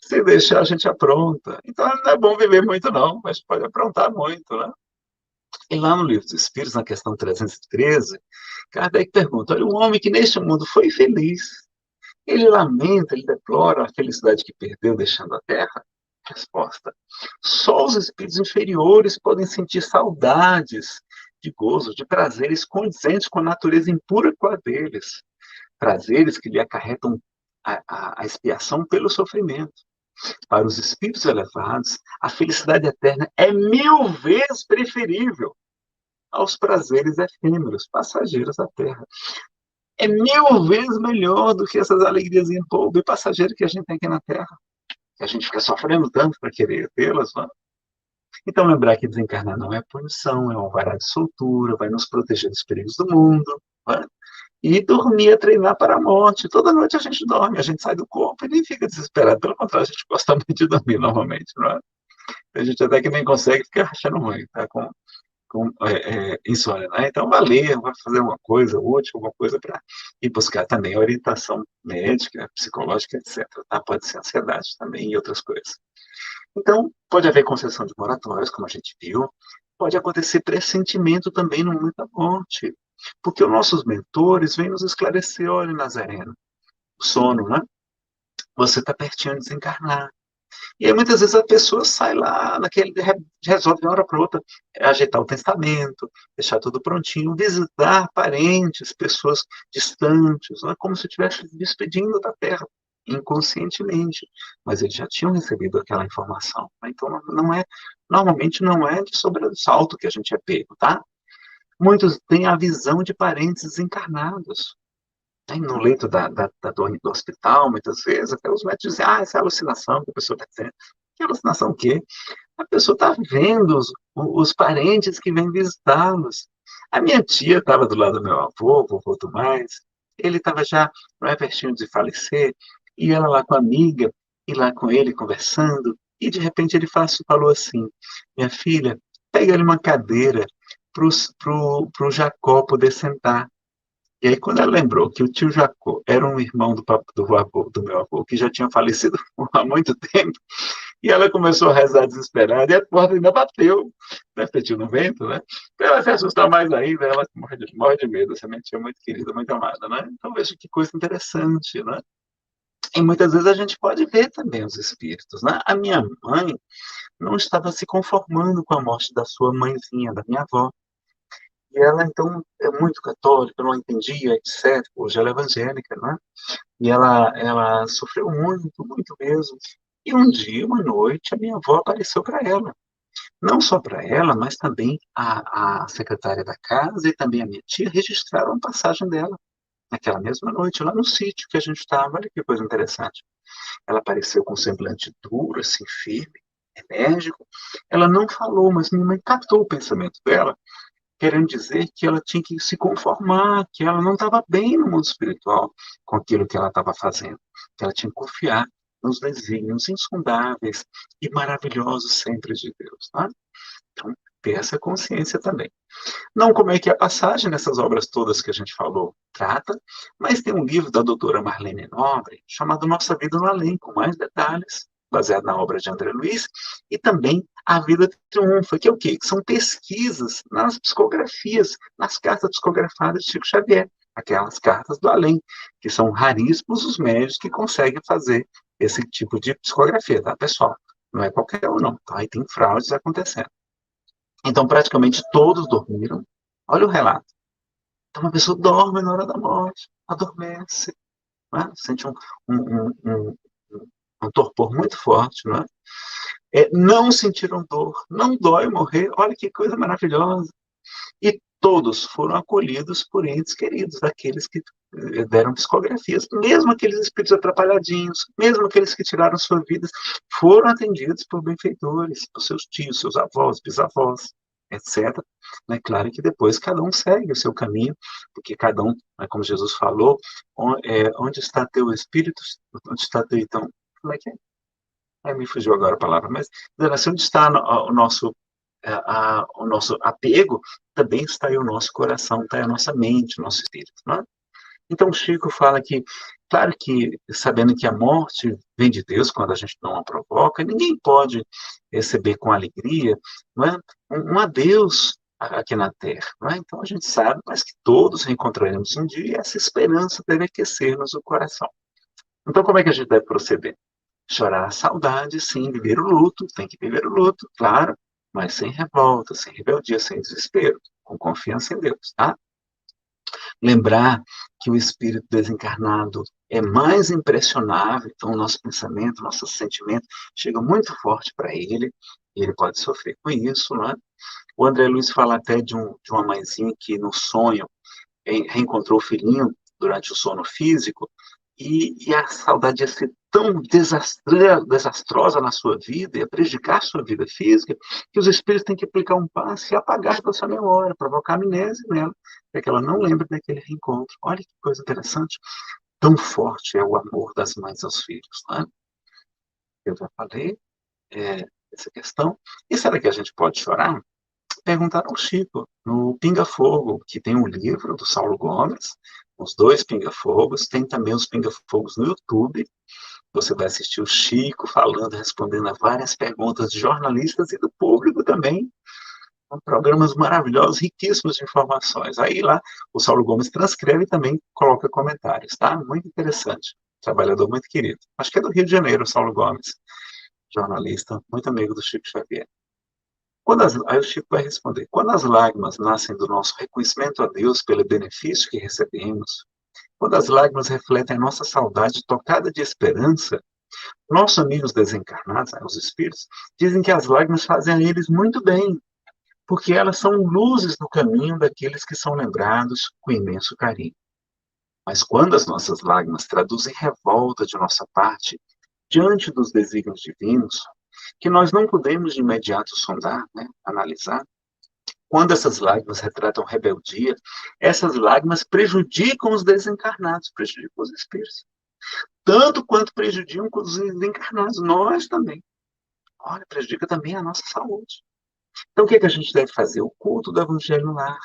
S2: Se deixar, a gente apronta. Então, não é bom viver muito, não, mas pode aprontar muito, né? E lá no Livro dos Espíritos, na questão 313, Kardec pergunta, olha, um homem que neste mundo foi feliz, ele lamenta, ele deplora a felicidade que perdeu deixando a Terra? Resposta: só os espíritos inferiores podem sentir saudades de gozo, de prazeres condizentes com a natureza impura com a deles. Prazeres que lhe acarretam a expiação pelo sofrimento. Para os espíritos elevados, a felicidade eterna é 1000 vezes preferível aos prazeres efêmeros, passageiros da Terra. É 1000 vezes melhor do que essas alegrias em polvo e passageiro que a gente tem aqui na Terra. Que a gente fica sofrendo tanto para querer tê-las, não é? Então, lembrar que desencarnar não é punição, é um vará de soltura, vai nos proteger dos perigos do mundo, não é? E dormir é treinar para a morte. Toda noite a gente dorme, a gente sai do corpo e nem fica desesperado. Pelo contrário, a gente gosta muito de dormir normalmente, não é? A gente até que nem consegue ficar achando ruim, tá? Com insônia, né? Então, vai ler, vai fazer uma coisa útil, alguma coisa para ir buscar também orientação médica, psicológica, etc. Tá? Pode ser ansiedade também e outras coisas. Então, pode haver concessão de moratórias, como a gente viu, pode acontecer pressentimento também no momento da morte, porque os nossos mentores vêm nos esclarecer, olha, Nazareno, o sono, né? Você está pertinho de desencarnar. E aí, muitas vezes, a pessoa sai lá, resolve de uma hora para outra, ajeitar o testamento, deixar tudo prontinho, visitar parentes, pessoas distantes, né, como se estivesse despedindo da Terra, inconscientemente. Mas eles já tinham recebido aquela informação. Né? Então, normalmente não é de sobressalto que a gente é pego, tá? Muitos têm a visão de parentes desencarnados. No leito do hospital, muitas vezes, até os médicos dizem, essa é alucinação que a pessoa está tendo. Que alucinação o quê? A pessoa está vendo os parentes que vêm visitá-los. A minha tia estava do lado do meu avô, vovô Tomás, ele estava já, não é pertinho de falecer, e ela lá com a amiga, e lá com ele conversando, e de repente ele falou assim, minha filha, pega ali uma cadeira para o Jacó poder sentar. E aí, quando ela lembrou que o tio Jacó era um irmão do meu avô, que já tinha falecido há muito tempo, e ela começou a rezar desesperada, e a porta ainda bateu, deve ter tido um vento, né? Para ela se assustar mais ainda, ela morre de medo, essa minha tia é muito querida, muito amada, né? Então, veja que coisa interessante, né? E muitas vezes a gente pode ver também os espíritos, né? A minha mãe não estava se conformando com a morte da sua mãezinha, da minha avó. E ela, então, é muito católica, não entendia, etc. Hoje ela é evangélica, né? E ela sofreu muito, muito mesmo. E um dia, uma noite, a minha avó apareceu para ela. Não só para ela, mas também a secretária da casa e também a minha tia registraram a passagem dela. naquela mesma noite, lá no sítio que a gente estava. Olha que coisa interessante. Ela apareceu com um semblante duro, assim, firme, enérgico. Ela não falou, mas minha mãe captou o pensamento dela, querendo dizer que ela tinha que se conformar, que ela não estava bem no mundo espiritual com aquilo que ela estava fazendo, que ela tinha que confiar nos desígnios insondáveis e maravilhosos sempre de Deus. Tá? Então, ter essa consciência também. Não como é que é a passagem nessas obras todas que a gente falou trata, mas tem um livro da doutora Marlene Nobre, chamado Nossa Vida no Além, com mais detalhes, baseado na obra de André Luiz, e também A Vida Triunfa, que é o quê? Que são pesquisas nas psicografias, nas cartas psicografadas de Chico Xavier, aquelas cartas do além, que são raríssimos os médios que conseguem fazer esse tipo de psicografia, tá, pessoal? Não é qualquer um, não, tá? Aí tem fraudes acontecendo. Então, praticamente todos dormiram. Olha o relato. Então, uma pessoa dorme na hora da morte, adormece, né? Sente um torpor muito forte, não é? Não sentiram dor, não dói morrer, olha que coisa maravilhosa. E todos foram acolhidos por entes queridos, daqueles que deram psicografias, mesmo aqueles espíritos atrapalhadinhos, mesmo aqueles que tiraram suas vidas, foram atendidos por benfeitores, por seus tios, seus avós, bisavós, etc. É claro que depois cada um segue o seu caminho, porque cada um, como Jesus falou, onde está teu espírito, onde está teu então, como é que é? Me fugiu agora a palavra, mas assim, onde está o nosso apego, também está aí o nosso coração, está aí a nossa mente, o nosso espírito. Não é? Então, o Chico fala que, claro que, sabendo que a morte vem de Deus quando a gente não a provoca, ninguém pode receber com alegria, não é? Um adeus aqui na Terra. Não é? Então, a gente sabe, mas que todos reencontraremos um dia, e essa esperança deve aquecer-nos o coração. Então, como é que a gente deve proceder? Chorar a saudade, sim, viver o luto, tem que viver o luto, claro, mas sem revolta, sem rebeldia, sem desespero, com confiança em Deus, tá? Lembrar que o espírito desencarnado é mais impressionável, então o nosso pensamento, o nosso sentimento chega muito forte para ele, e ele pode sofrer com isso, não é? O André Luiz fala até de uma mãezinha que no sonho reencontrou o filhinho durante o sono físico, e a saudade ia ser tão desastrosa na sua vida, ia prejudicar a sua vida física, que os espíritos têm que aplicar um passe e apagar da sua memória, provocar amnésia nela, para que ela não lembre daquele reencontro. Olha que coisa interessante. Tão forte é o amor das mães aos filhos, não é? Eu já falei essa questão. E será que a gente pode chorar? Perguntaram ao Chico, no Pinga Fogo, que tem um livro do Saulo Gomes, os dois Pinga Fogos, tem também os Pinga Fogos no YouTube. Você vai assistir o Chico falando, respondendo a várias perguntas de jornalistas e do público também. São programas maravilhosos, riquíssimos de informações. Aí lá o Saulo Gomes transcreve e também coloca comentários, tá? Muito interessante. Trabalhador muito querido. Acho que é do Rio de Janeiro, o Saulo Gomes, jornalista, muito amigo do Chico Xavier. Aí o Chico vai responder: quando as lágrimas nascem do nosso reconhecimento a Deus pelo benefício que recebemos, quando as lágrimas refletem a nossa saudade tocada de esperança, nossos amigos desencarnados, os espíritos, dizem que as lágrimas fazem a eles muito bem, porque elas são luzes no caminho daqueles que são lembrados com imenso carinho. Mas quando as nossas lágrimas traduzem revolta de nossa parte diante dos desígnios divinos, que nós não podemos de imediato sondar, né, analisar, quando essas lágrimas retratam rebeldia, essas lágrimas prejudicam os desencarnados, prejudicam os espíritos. Tanto quanto prejudicam os desencarnados, nós também. Olha, prejudica também a nossa saúde. Então, o que a gente deve fazer? O culto do Evangelho no lar.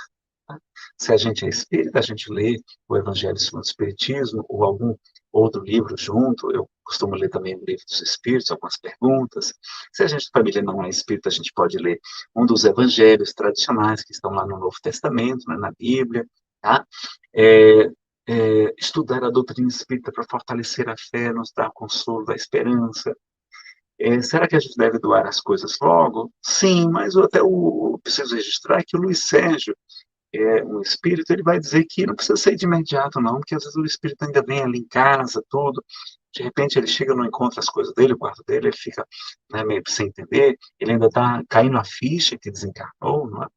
S2: Tá? Se a gente é espírita, a gente lê o Evangelho segundo o Espiritismo ou algum outro livro junto. Eu costumo ler também o Livro dos Espíritos, algumas perguntas. Se a gente, família, não é espírita, a gente pode ler um dos evangelhos tradicionais que estão lá no Novo Testamento, né, na Bíblia. Tá? Estudar a doutrina espírita para fortalecer a fé, nos dar consolo da esperança. Será que a gente deve doar as coisas logo? Sim, mas eu preciso registrar que o Luiz Sérgio, um espírito, ele vai dizer que não precisa ser de imediato, não, porque às vezes o espírito ainda vem ali em casa, tudo, de repente ele chega, não encontra as coisas dele, o quarto dele, ele fica, né, meio sem entender, ele ainda está caindo a ficha que desencarnou, não é?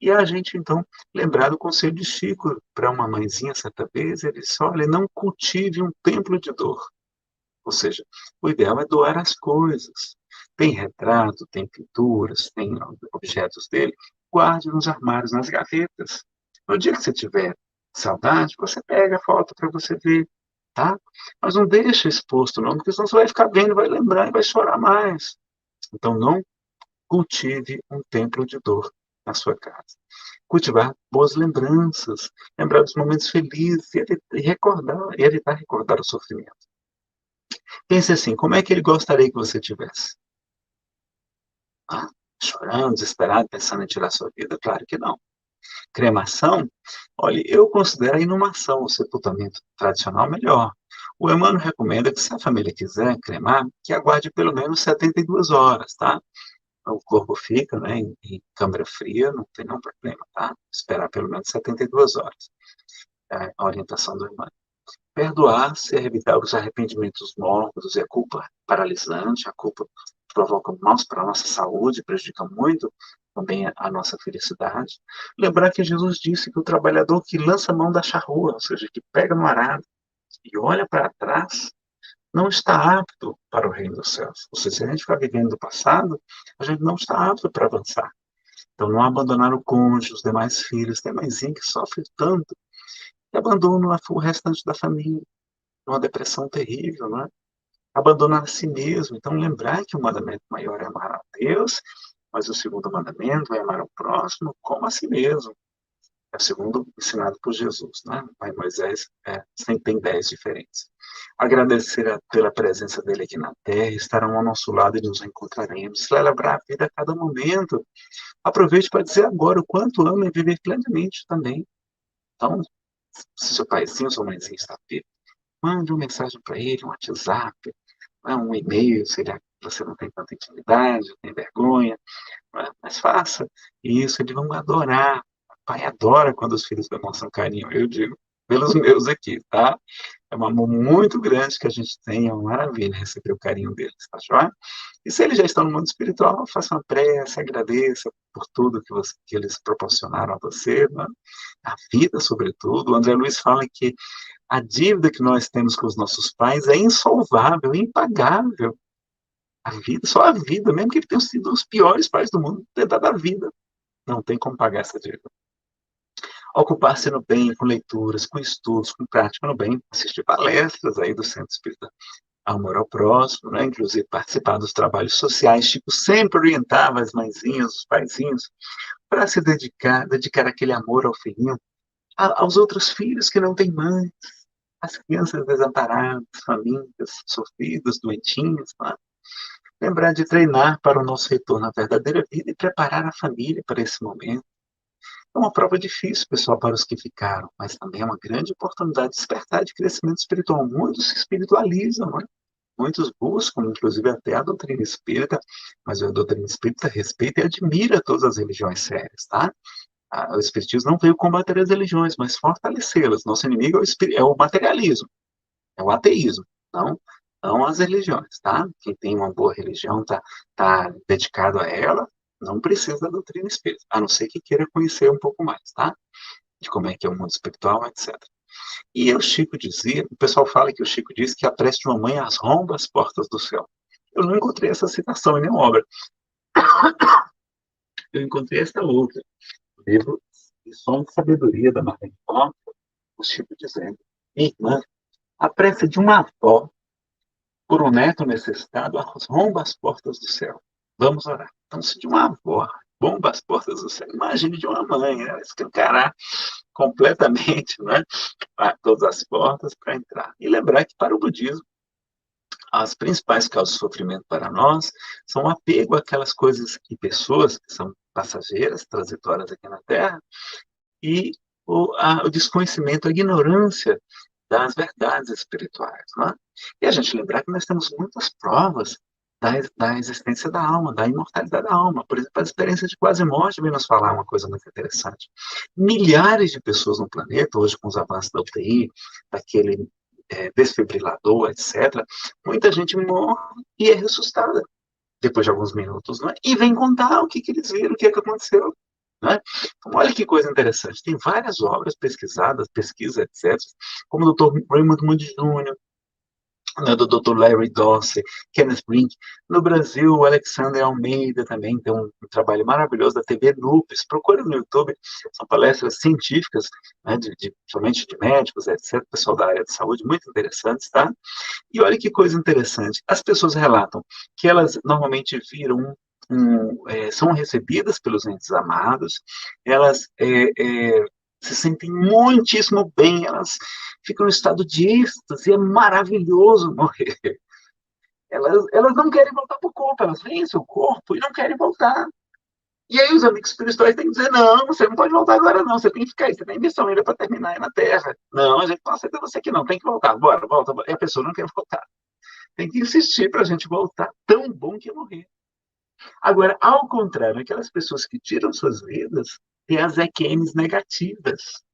S2: E a gente, então, lembrar do conselho de Chico para uma mãezinha certa vez, ele disse, olha, não cultive um templo de dor. Ou seja, o ideal é doar as coisas. Tem retrato, tem pinturas, tem objetos dele, guarde nos armários, nas gavetas. No dia que você tiver saudade, você pega a foto para você ver, tá? Mas não deixa exposto, não, porque senão você vai ficar vendo, vai lembrar e vai chorar mais. Então, não cultive um templo de dor na sua casa. Cultivar boas lembranças, lembrar dos momentos felizes e recordar, e evitar recordar o sofrimento. Pense assim, como é que ele gostaria que você tivesse? Ah, chorando, desesperado, pensando em tirar sua vida? Claro que não. Cremação? Olha, eu considero a inumação, o sepultamento tradicional, melhor. O Emmanuel recomenda que, se a família quiser cremar, que aguarde pelo menos 72 horas, tá? O corpo fica, né, em câmara fria, não tem nenhum problema, tá? Esperar pelo menos 72 horas. É a orientação do Emmanuel. Perdoar-se é evitar os arrependimentos mórbidos e a culpa paralisante, a culpa provoca mal para a nossa saúde, prejudica muito também a nossa felicidade. Lembrar que Jesus disse que o trabalhador que lança a mão da charrua, ou seja, que pega no arado e olha para trás, não está apto para o reino dos céus. Ou seja, se a gente ficar vivendo do passado, a gente não está apto para avançar. Então, não abandonar o cônjuge, os demais filhos, tem mãezinha que sofre tanto, e abandona o restante da família, uma depressão terrível, não é? Abandonar a si mesmo. Então, lembrar que o mandamento maior é amar a Deus, mas o segundo mandamento é amar ao próximo como a si mesmo. É o segundo ensinado por Jesus, né? O Pai Moisés sempre tem 10 diferentes. Agradecer pela presença dele aqui na Terra, estarão ao nosso lado e nos encontraremos. Celebrar a vida a cada momento. Aproveite para dizer agora o quanto ama e viver plenamente também. Então, se seu paizinho, sua mãezinha está vivo, mande uma mensagem para ele, um WhatsApp, um e-mail, se você não tem tanta intimidade, tem vergonha, mas faça isso, eles vão adorar. O pai adora quando os filhos demonstram carinho, eu digo, pelos meus aqui, tá? É um amor muito grande que a gente tem, é uma maravilha receber o carinho deles, tá joia? E se eles já estão no mundo espiritual, faça uma prece, agradeça por tudo que eles proporcionaram a você, né? A vida, sobretudo. O André Luiz fala que a dívida que nós temos com os nossos pais é insolvável, impagável. A vida, só a vida, mesmo que eles tenham sido os piores pais do mundo, ter dado a vida. Não tem como pagar essa dívida. Ocupar-se no bem, com leituras, com estudos, com prática no bem, assistir palestras aí do Centro Espírita Amor ao Próximo, né? Inclusive participar dos trabalhos sociais. Chico sempre orientava as mãezinhas, os paizinhos, para se dedicar aquele amor ao filhinho, aos outros filhos que não têm mães, as crianças desamparadas, famintas, sofridas, doentinhas, né? Lembrar de treinar para o nosso retorno à verdadeira vida e preparar a família para esse momento. É uma prova difícil, pessoal, para os que ficaram, mas também é uma grande oportunidade de despertar de crescimento espiritual. Muitos se espiritualizam, né? Muitos buscam, inclusive até a doutrina espírita, mas a doutrina espírita respeita e admira todas as religiões sérias, tá? O espiritismo não veio combater as religiões, mas fortalecê-las. Nosso inimigo é o materialismo, é o ateísmo, não as religiões, tá? Quem tem uma boa religião tá dedicado a ela, não precisa da doutrina espírita, a não ser que queira conhecer um pouco mais, tá? De como é que é o mundo espiritual, etc. E o Chico dizia, o pessoal fala que o Chico diz que a prece de uma mãe arromba as portas do céu. Eu não encontrei essa citação em nenhuma obra. Eu encontrei esta outra, o livro Lições de Sabedoria da Marlene Morton, o Chico dizendo, minha irmã, a prece de uma avó por um neto necessitado arromba as portas do céu. Vamos orar. Então, se de uma avó bomba as portas do céu, imagine de uma mãe, né? Escancarar completamente, né? Todas as portas para entrar. E lembrar que para o budismo, as principais causas de sofrimento para nós são o apego àquelas coisas e pessoas que são passageiras, transitórias aqui na Terra, e o desconhecimento, a ignorância das verdades espirituais. Né? E a gente lembrar que nós temos muitas provas da existência da alma, da imortalidade da alma. Por exemplo, a experiência de quase morte vem nos falar uma coisa muito interessante. Milhares de pessoas no planeta, hoje com os avanços da UTI, daquele desfibrilador, etc., muita gente morre e é ressuscitada depois de alguns minutos, não é? E vem contar o que eles viram, o que aconteceu. Né? Então, olha que coisa interessante. Tem várias obras pesquisadas, pesquisas, etc., como o Dr. Raymond Moody Jr., né, do Dr. Larry Dossey, Kenneth Brink. No Brasil, o Alexander Almeida também tem um trabalho maravilhoso da TV Lupes. Procura no YouTube, são palestras científicas, né, somente de médicos, etc., pessoal da área de saúde, muito interessantes, tá? E olha que coisa interessante, as pessoas relatam que elas normalmente viram são recebidas pelos entes amados, elas se sentem muitíssimo bem, elas ficam no estado de êxtase, é maravilhoso morrer. Elas não querem voltar para o corpo, elas veem seu corpo e não querem voltar. E aí os amigos espirituais têm que dizer, não, você não pode voltar agora não, você tem que ficar aí, você tem missão ainda para terminar aí na Terra. Não, a gente não aceita você aqui não, tem que voltar, bora, volta. E a pessoa não quer voltar. Tem que insistir para a gente voltar, tão bom que é morrer. Agora, ao contrário, aquelas pessoas que tiram suas vidas, têm as EQMs negativas.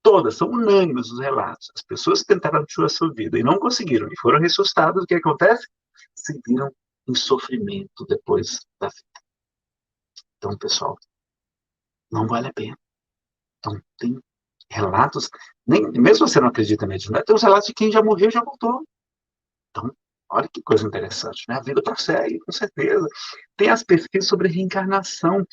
S2: Todas, são unânimes os relatos. As pessoas que tentaram tirar sua vida e não conseguiram, e foram ressuscitadas, o que acontece? Se viram em sofrimento depois da vida. Então, pessoal, não vale a pena. Então, tem relatos, mesmo você não acredita mesmo, né? Tem os relatos de quem já morreu e já voltou. Então, olha que coisa interessante, né? A vida prossegue, com certeza. Tem as pesquisas sobre reencarnação,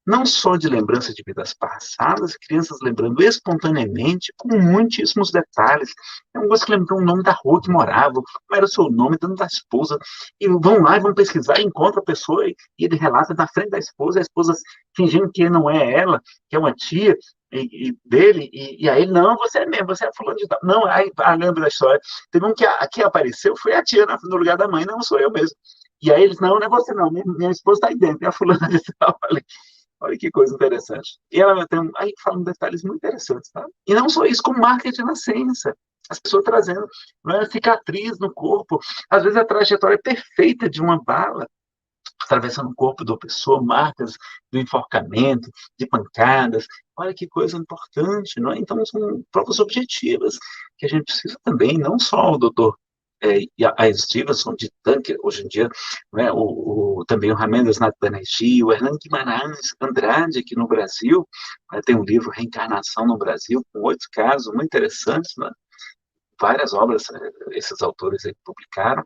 S2: não só de lembranças de vidas passadas, crianças lembrando espontaneamente, com muitíssimos detalhes. Tem alguns que lembram o nome da rua que morava, como era o seu nome, dando da esposa, e vão lá e vão pesquisar, e encontram a pessoa, e ele relata na frente da esposa, a esposa fingindo que não é ela, que é uma tia, dele, e aí, não, você é mesmo, você é fulano de tal. Não, aí, lembro da história. Teve um que apareceu, foi a tia no lugar da mãe, não sou eu mesmo. E aí eles, não é você não, minha esposa está aí dentro, é a fulana de tal. Falei, olha que coisa interessante. E ela tem, aí falam detalhes muito interessantes, tá? E não só isso, como marca de nascença. As pessoas trazendo, não é, cicatriz no corpo. Às vezes a trajetória perfeita de uma bala atravessando o corpo da pessoa, marcas do enforcamento, de pancadas. Olha que coisa importante, não é? Então, são provas objetivas que a gente precisa também, não só o doutor a Stevenson de Tanque, hoje em dia, né, também o Ramêndas Natanaegi, o Hernán Guimarães Andrade, aqui no Brasil, né, tem um livro, Reencarnação no Brasil, com 8 casos muito interessantes, né, várias obras esses autores aí publicaram,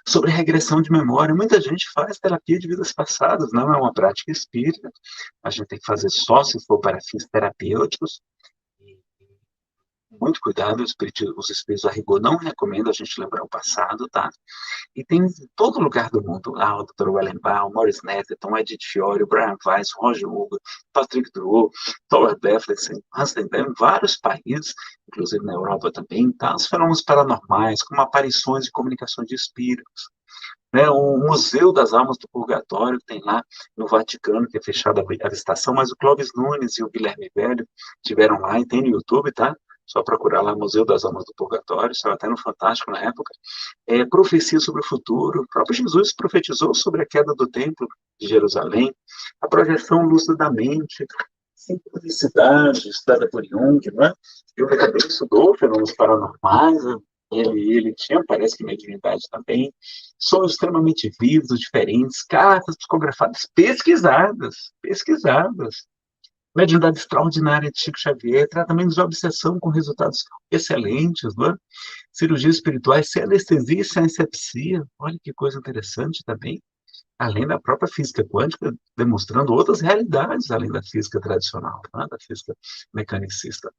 S2: sobre regressão de memória. Muita gente faz terapia de vidas passadas, não é uma prática espírita, a gente tem que fazer só se for para fins terapêuticos, muito cuidado, os espíritos a rigor não recomendam a gente lembrar o passado, tá? E tem em todo lugar do mundo, o Dr. Wellenbaum, Morris Netterton, Edith Fiore, Brian Weiss, Roger Hugo, Patrick Drouot, Thor Beflexen, Hansen Bem, vários países, inclusive na Europa também, tá? Os fenômenos paranormais, como aparições e comunicação de espíritos. Né, o Museu das Almas do Purgatório, que tem lá no Vaticano, que é fechado a visitação, mas o Clóvis Nunes e o Guilherme Velho tiveram lá, e tem no YouTube, tá? Só procurar lá Museu das Almas do Purgatório, estava até no Fantástico na época. Profecia sobre o futuro, o próprio Jesus profetizou sobre a queda do templo de Jerusalém, a projeção lúcida da mente, sincronicidade, estudada por Jung, né? Jung também estudou fenômenos paranormais, ele tinha, parece que, mediunidade também, sonhos extremamente vívidos, diferentes, cartas psicografadas, pesquisadas, mediunidade extraordinária de Chico Xavier, tratamentos de obsessão com resultados excelentes, não é? Cirurgias espirituais sem anestesia e sem asepsia, olha que coisa interessante também, além da própria física quântica, demonstrando outras realidades além da física tradicional, né? Da física mecanicista.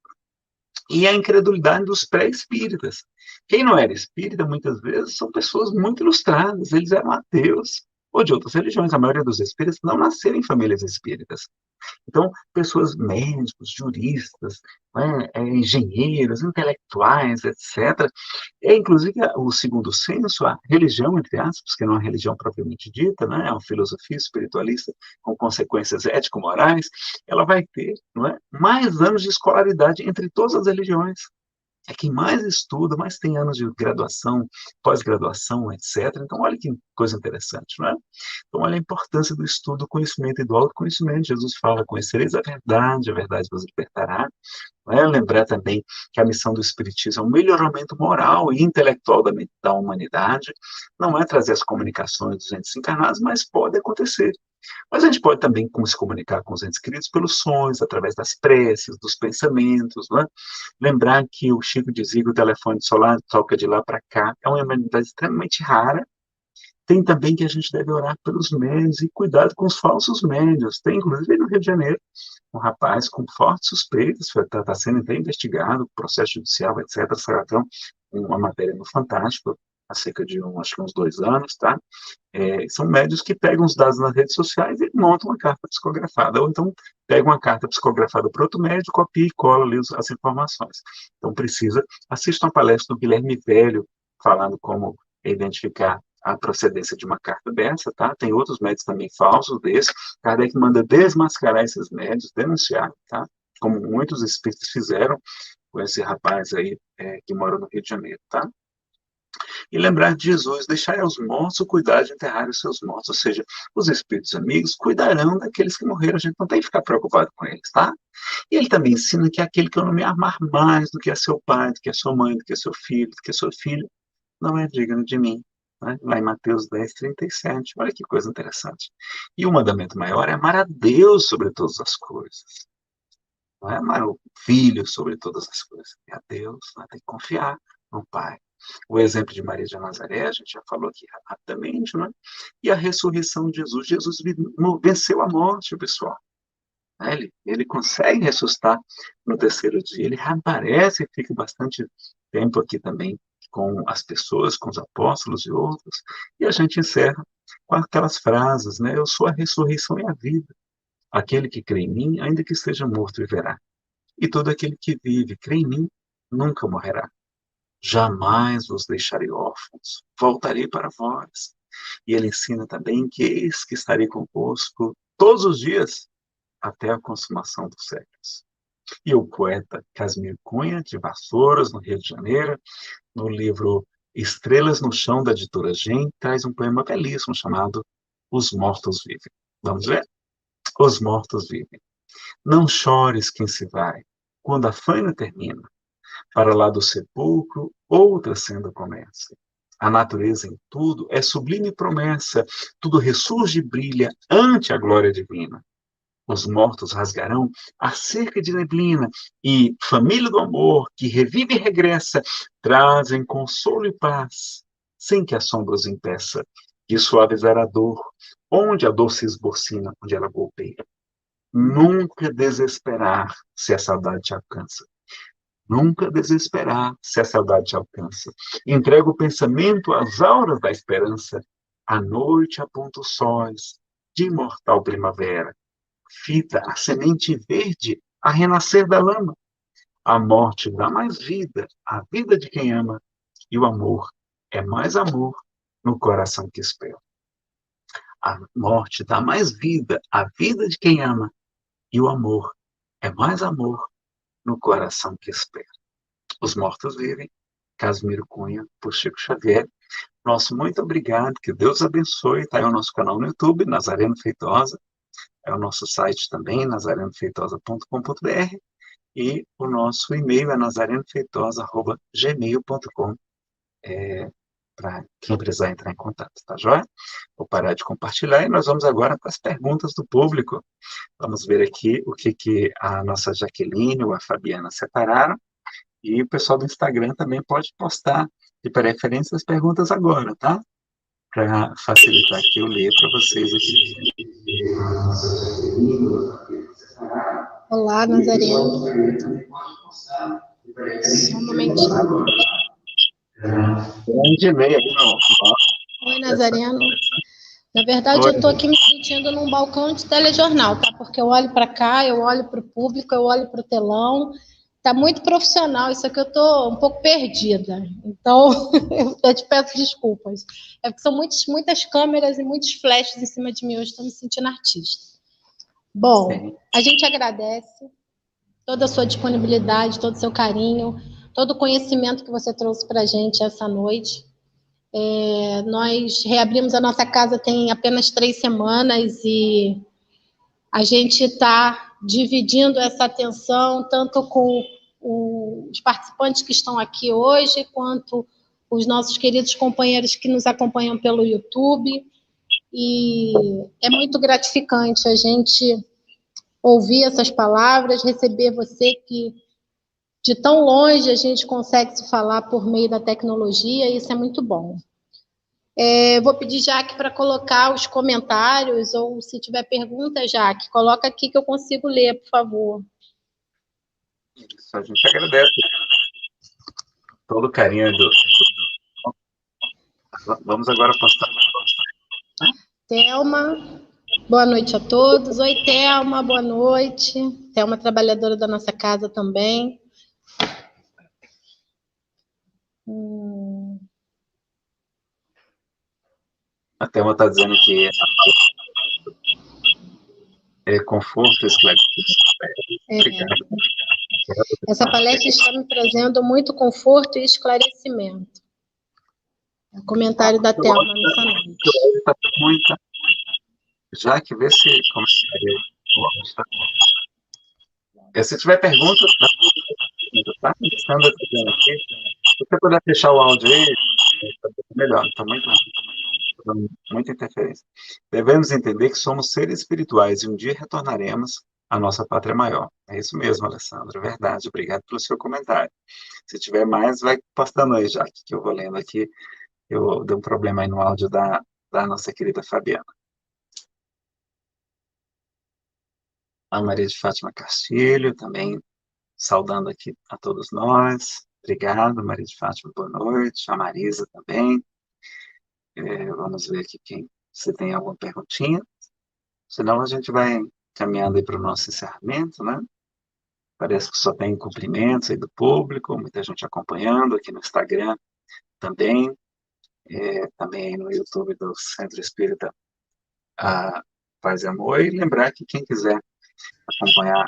S2: E a incredulidade dos pré-espíritas. Quem não era espírita, muitas vezes, são pessoas muito ilustradas, eles eram ateus, ou de outras religiões. A maioria dos espíritas não nasceram em famílias espíritas. Então, pessoas médicos, juristas, né, engenheiros, intelectuais, etc. Inclusive, o segundo senso, a religião, entre aspas, que não é uma religião propriamente dita, né, é uma filosofia espiritualista com consequências ético-morais, ela vai ter, não é, mais anos de escolaridade entre todas as religiões. É quem mais estuda, mais tem anos de graduação, pós-graduação, etc. Então, olha que coisa interessante, não é? Então, olha a importância do estudo, do conhecimento e do autoconhecimento. Jesus fala, conhecereis a verdade vos libertará. Não é? Lembrar também que a missão do Espiritismo é um melhoramento moral e intelectual da humanidade, não é trazer as comunicações dos entes encarnados, mas pode acontecer Mas a gente pode também se comunicar com os entes queridos pelos sonhos, através das preces, dos pensamentos, não é? Lembrar que o Chico dizia que o telefone solar toca de lá para cá, é uma humanidade extremamente rara. Tem também que a gente deve orar pelos médios e cuidado com os falsos médios. Tem, inclusive, no Rio de Janeiro, um rapaz com fortes suspeitas, está sendo até investigado, processo judicial, etc. Saiu até uma matéria no Fantástico, há cerca de acho que uns 2 anos, tá? São médios que pegam os dados nas redes sociais e montam uma carta psicografada, ou então pegam uma carta psicografada para outro médico, copia e cola ali as informações. Então precisa, assista uma palestra do Guilherme Velho, falando como identificar a procedência de uma carta dessa, tá? Tem outros médios também falsos desses. Kardec manda desmascarar esses médios, denunciar, tá? Como muitos espíritos fizeram com esse rapaz aí que mora no Rio de Janeiro, tá? E lembrar de Jesus, deixar aos mortos o cuidar de enterrar os seus mortos, ou seja, os espíritos amigos cuidarão daqueles que morreram, a gente não tem que ficar preocupado com eles, tá? E ele também ensina que aquele que eu não me amar mais do que é seu pai, do que é sua mãe, do que é seu filho, do que é seu filho, não é digno de mim. Né? Lá em Mateus 10:37, olha que coisa interessante. E o mandamento maior é amar a Deus sobre todas as coisas. Não é amar o filho sobre todas as coisas, é a Deus, né? Tem que confiar no Pai. O exemplo de Maria de Nazaré, a gente já falou aqui rapidamente, né? E a ressurreição de Jesus. Jesus venceu a morte, pessoal. Ele consegue ressuscitar no terceiro dia. Ele reaparece e fica bastante tempo aqui também com as pessoas, com os apóstolos e outros. E a gente encerra com aquelas frases, né? Eu sou a ressurreição e a vida. Aquele que crê em mim, ainda que esteja morto, viverá. E todo aquele que vive, crê em mim, nunca morrerá. Jamais vos deixarei órfãos, voltarei para vós. E ele ensina também que eis que estarei convosco todos os dias, até a consumação dos séculos. E o poeta Casimiro Cunha, de Vassouras, no Rio de Janeiro, no livro Estrelas no Chão, da editora Gen, traz um poema belíssimo chamado Os Mortos Vivem. Vamos ver? Os mortos vivem. Não chores quem se vai, quando a faina termina. Para lá do sepulcro, outra senda começa. A natureza em tudo é sublime promessa, tudo ressurge e brilha ante a glória divina. Os mortos rasgarão a cerca de neblina e, família do amor, que revive e regressa, trazem consolo e paz, sem que a sombra os impeça de suavizar a dor, onde a dor se esbocina, onde ela golpeia. Nunca desesperar se a saudade te alcança. Nunca desesperar se a saudade te alcança. Entrega o pensamento às auras da esperança. A noite aponta os sóis de imortal primavera. Fita a semente verde a renascer da lama. A morte dá mais vida à vida de quem ama. E o amor é mais amor no coração que espera. A morte dá mais vida à vida de quem ama. E o amor é mais amor no coração que espera. Os mortos vivem. Casimiro Cunha, por Chico Xavier. Nosso muito obrigado, que Deus abençoe. Está aí o nosso canal no YouTube, Nazareno Feitosa. É o nosso site também, nazarenofeitosa.com.br. E o nosso e-mail é nazarenofeitosa@gmail.com. Para quem precisar entrar em contato, tá joia? Vou parar de compartilhar e nós vamos agora para as perguntas do público. Vamos ver aqui o que a nossa Jaqueline ou a Fabiana separaram. E o pessoal do Instagram também pode postar, de preferência, as perguntas agora, tá? Para facilitar aqui, eu ler para vocês aqui.
S1: Olá, Nazareno. Só um momentinho.
S2: Grande e-mail, não.
S1: Oi, Nazareno. Na verdade, eu estou aqui me sentindo num balcão de telejornal, tá? Porque eu olho para cá, eu olho para o público, eu olho para o telão. Tá muito profissional, isso aqui eu estou um pouco perdida. Então, eu te peço desculpas. É porque são muitas câmeras e muitos flashes em cima de mim hoje, estou me sentindo artista. Bom, a gente agradece toda a sua disponibilidade, todo o seu carinho, todo o conhecimento que você trouxe para a gente essa noite. Nós reabrimos a nossa casa tem apenas 3 semanas e a gente está dividindo essa atenção tanto com os participantes que estão aqui hoje, quanto os nossos queridos companheiros que nos acompanham pelo YouTube. e é muito gratificante a gente ouvir essas palavras, receber você que de tão longe a gente consegue se falar por meio da tecnologia, e isso é muito bom. Vou pedir, Jaque, para colocar os comentários, ou se tiver pergunta, Jaque, coloca aqui que eu consigo ler, por favor.
S2: Isso, a gente agradece todo o carinho do... Vamos agora postar.
S1: Thelma, boa noite a todos. Oi, Thelma, boa noite. Thelma, trabalhadora da nossa casa também.
S2: A Thelma está dizendo que é conforto, esclarecimento.
S1: Essa palestra está me trazendo muito conforto e esclarecimento. É o comentário da Thelma nessa noite.
S2: Já que vê se... Se tiver perguntas, tá? Se você puder fechar o áudio aí, melhor. Está muita interferência. Devemos entender que somos seres espirituais e um dia retornaremos à nossa pátria maior. É isso mesmo, Alessandra, é verdade. Obrigado pelo seu comentário. Se tiver mais, vai postando aí, já que eu vou lendo aqui. Eu dei um problema aí no áudio da nossa querida Fabiana. A Maria de Fátima Castilho, também saudando aqui a todos nós. Obrigado, Maria de Fátima, boa noite. A Marisa também. Vamos ver aqui se tem alguma perguntinha. Senão a gente vai caminhando aí para o nosso encerramento, né? Parece que só tem cumprimentos aí do público, muita gente acompanhando aqui no Instagram também, também aí no YouTube do Centro Espírita Paz e Amor. E lembrar que quem quiser acompanhar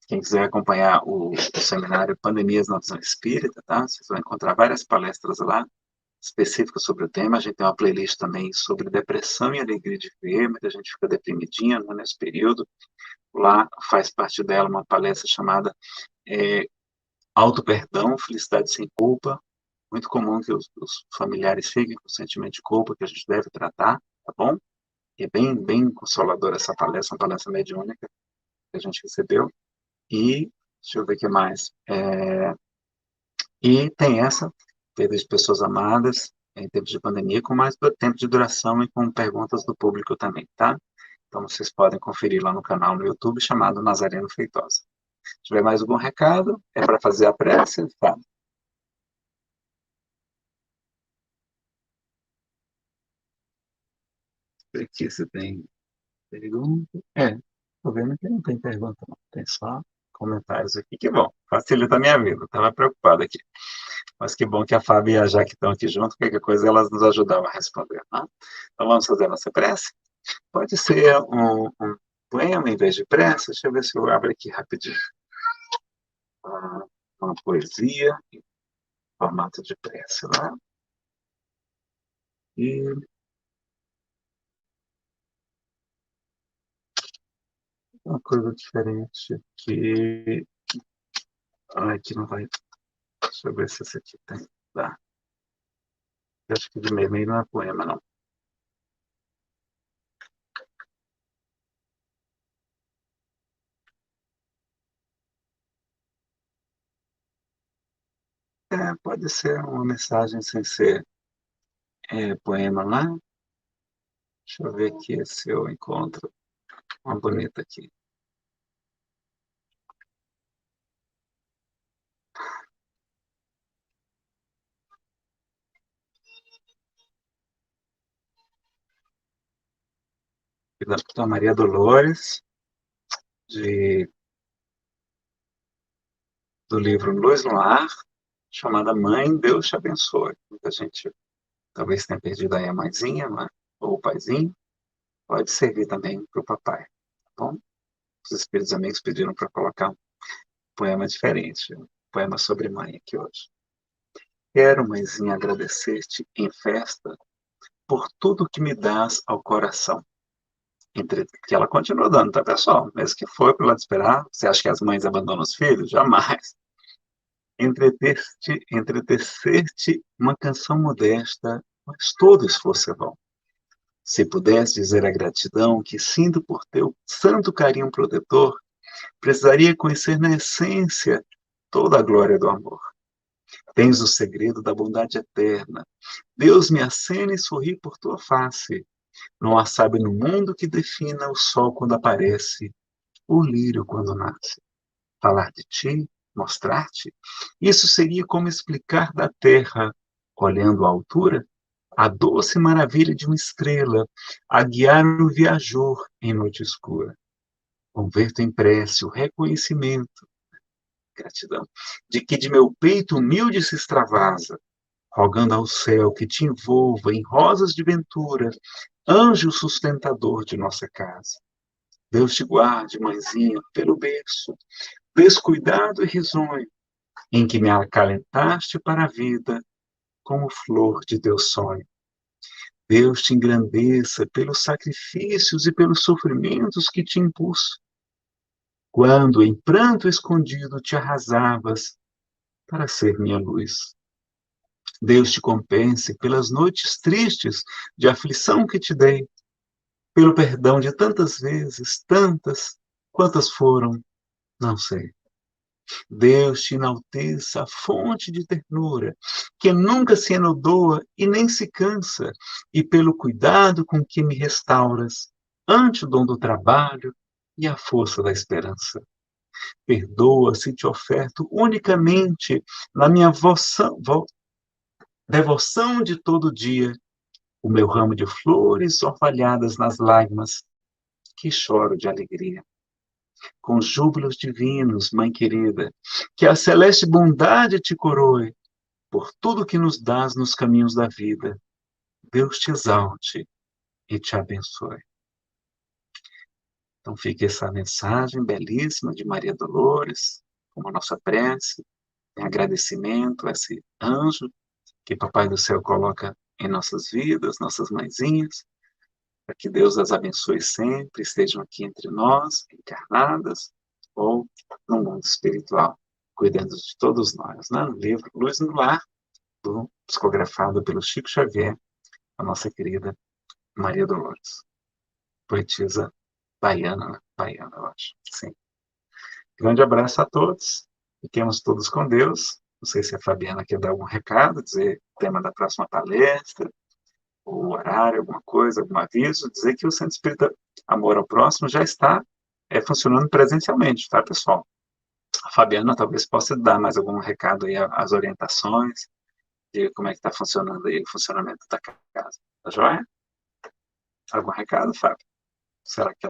S2: quem quiser acompanhar o seminário Pandemias na Visão Espírita, tá? Vocês vão encontrar várias palestras lá, específicas sobre o tema. A gente tem uma playlist também sobre depressão e alegria de viver. Muita gente fica deprimidinha, né, nesse período. Lá faz parte dela uma palestra chamada Auto-Perdão, Felicidade Sem Culpa. Muito comum que os familiares fiquem com sentimento de culpa, que a gente deve tratar, tá bom? E é bem, bem consoladora essa palestra, uma palestra mediúnica que a gente recebeu. E, deixa eu ver o que mais. E tem essa, perda de pessoas amadas, em tempos de pandemia, com mais tempo de duração e com perguntas do público também, tá? Então, vocês podem conferir lá no canal no YouTube, chamado Nazareno Feitosa. Se tiver mais algum recado, é para fazer a prece, tá? Aqui se tem pergunta. Tô vendo que não tem pergunta, não. Tem só comentários aqui. Que bom, facilita a minha vida. Estava preocupado aqui. Mas que bom que a Fábio e a Jaque estão aqui junto, qualquer coisa elas nos ajudam a responder, né? Então vamos fazer a nossa prece? Pode ser um poema em vez de prece. Deixa eu ver se eu abro aqui rapidinho. Uma poesia em formato de prece lá. E uma coisa diferente que... aqui não vai... Deixa eu ver se esse aqui tem. Tá. Eu acho que de meio não é poema, não. Pode ser uma mensagem sem ser poema lá. Deixa eu ver aqui se eu encontro uma bonita aqui. Da Maria Dolores, do livro Luz no Ar, chamada Mãe, Deus te abençoe. Muita gente talvez tenha perdido aí a mãezinha, né? Ou o paizinho. Pode servir também para o papai, tá bom? Os espíritos amigos pediram para colocar um poema diferente, um poema sobre mãe aqui hoje. Quero, mãezinha, agradecer-te em festa por tudo que me dás ao coração. Que ela continua dando, tá, pessoal? Mesmo que for para ela esperar. Você acha que as mães abandonam os filhos? Jamais. Entretecer-te uma canção modesta, mas todo esforço é vão. Se pudesse dizer a gratidão que sinto por teu santo carinho protetor, precisaria conhecer na essência toda a glória do amor. Tens o segredo da bondade eterna. Deus me acena e sorri por tua face. Não há sábio no mundo que defina o sol quando aparece, o lírio quando nasce. Falar de ti, mostrar-te, isso seria como explicar da terra, olhando a altura, a doce maravilha de uma estrela, a guiar o viajor em noite escura. Converto em prece o reconhecimento, gratidão, de que de meu peito humilde se extravasa, rogando ao céu que te envolva em rosas de ventura, anjo sustentador de nossa casa. Deus te guarde, mãezinha, pelo berço, descuidado e risonho, em que me acalentaste para a vida, como flor de teu sonho. Deus te engrandeça pelos sacrifícios e pelos sofrimentos que te impus, quando em pranto escondido te arrasavas para ser minha luz. Deus te compense pelas noites tristes de aflição que te dei, pelo perdão de tantas vezes, tantas, quantas foram, não sei. Deus te enalteça a fonte de ternura, que nunca se enodoa e nem se cansa, e pelo cuidado com que me restauras, ante o dom do trabalho e a força da esperança. Perdoa se te oferto unicamente na minha devoção de todo dia, o meu ramo de flores orvalhadas nas lágrimas, que choro de alegria. Com júbilos divinos, Mãe querida, que a celeste bondade te coroe, por tudo que nos dás nos caminhos da vida. Deus te exalte e te abençoe. Então fica essa mensagem belíssima de Maria Dolores, como a nossa prece, em agradecimento a esse anjo que Papai do Céu coloca em nossas vidas, nossas mãezinhas, para que Deus as abençoe sempre, estejam aqui entre nós, encarnadas, ou no mundo espiritual, cuidando de todos nós. Né? No livro Luz no Lar, psicografado pelo Chico Xavier, a nossa querida Maria Dolores, poetisa baiana, né? Baiana, eu acho. Sim. Grande abraço a todos, fiquemos todos com Deus. Não sei se a Fabiana quer dar algum recado, dizer o tema da próxima palestra, o horário, alguma coisa, algum aviso, dizer que o Centro Espírita Amor ao Próximo já está funcionando presencialmente, tá, pessoal? A Fabiana talvez possa dar mais algum recado aí, as orientações, de como é que está funcionando aí o funcionamento da casa. Tá joia? Algum recado, Fábio? Será que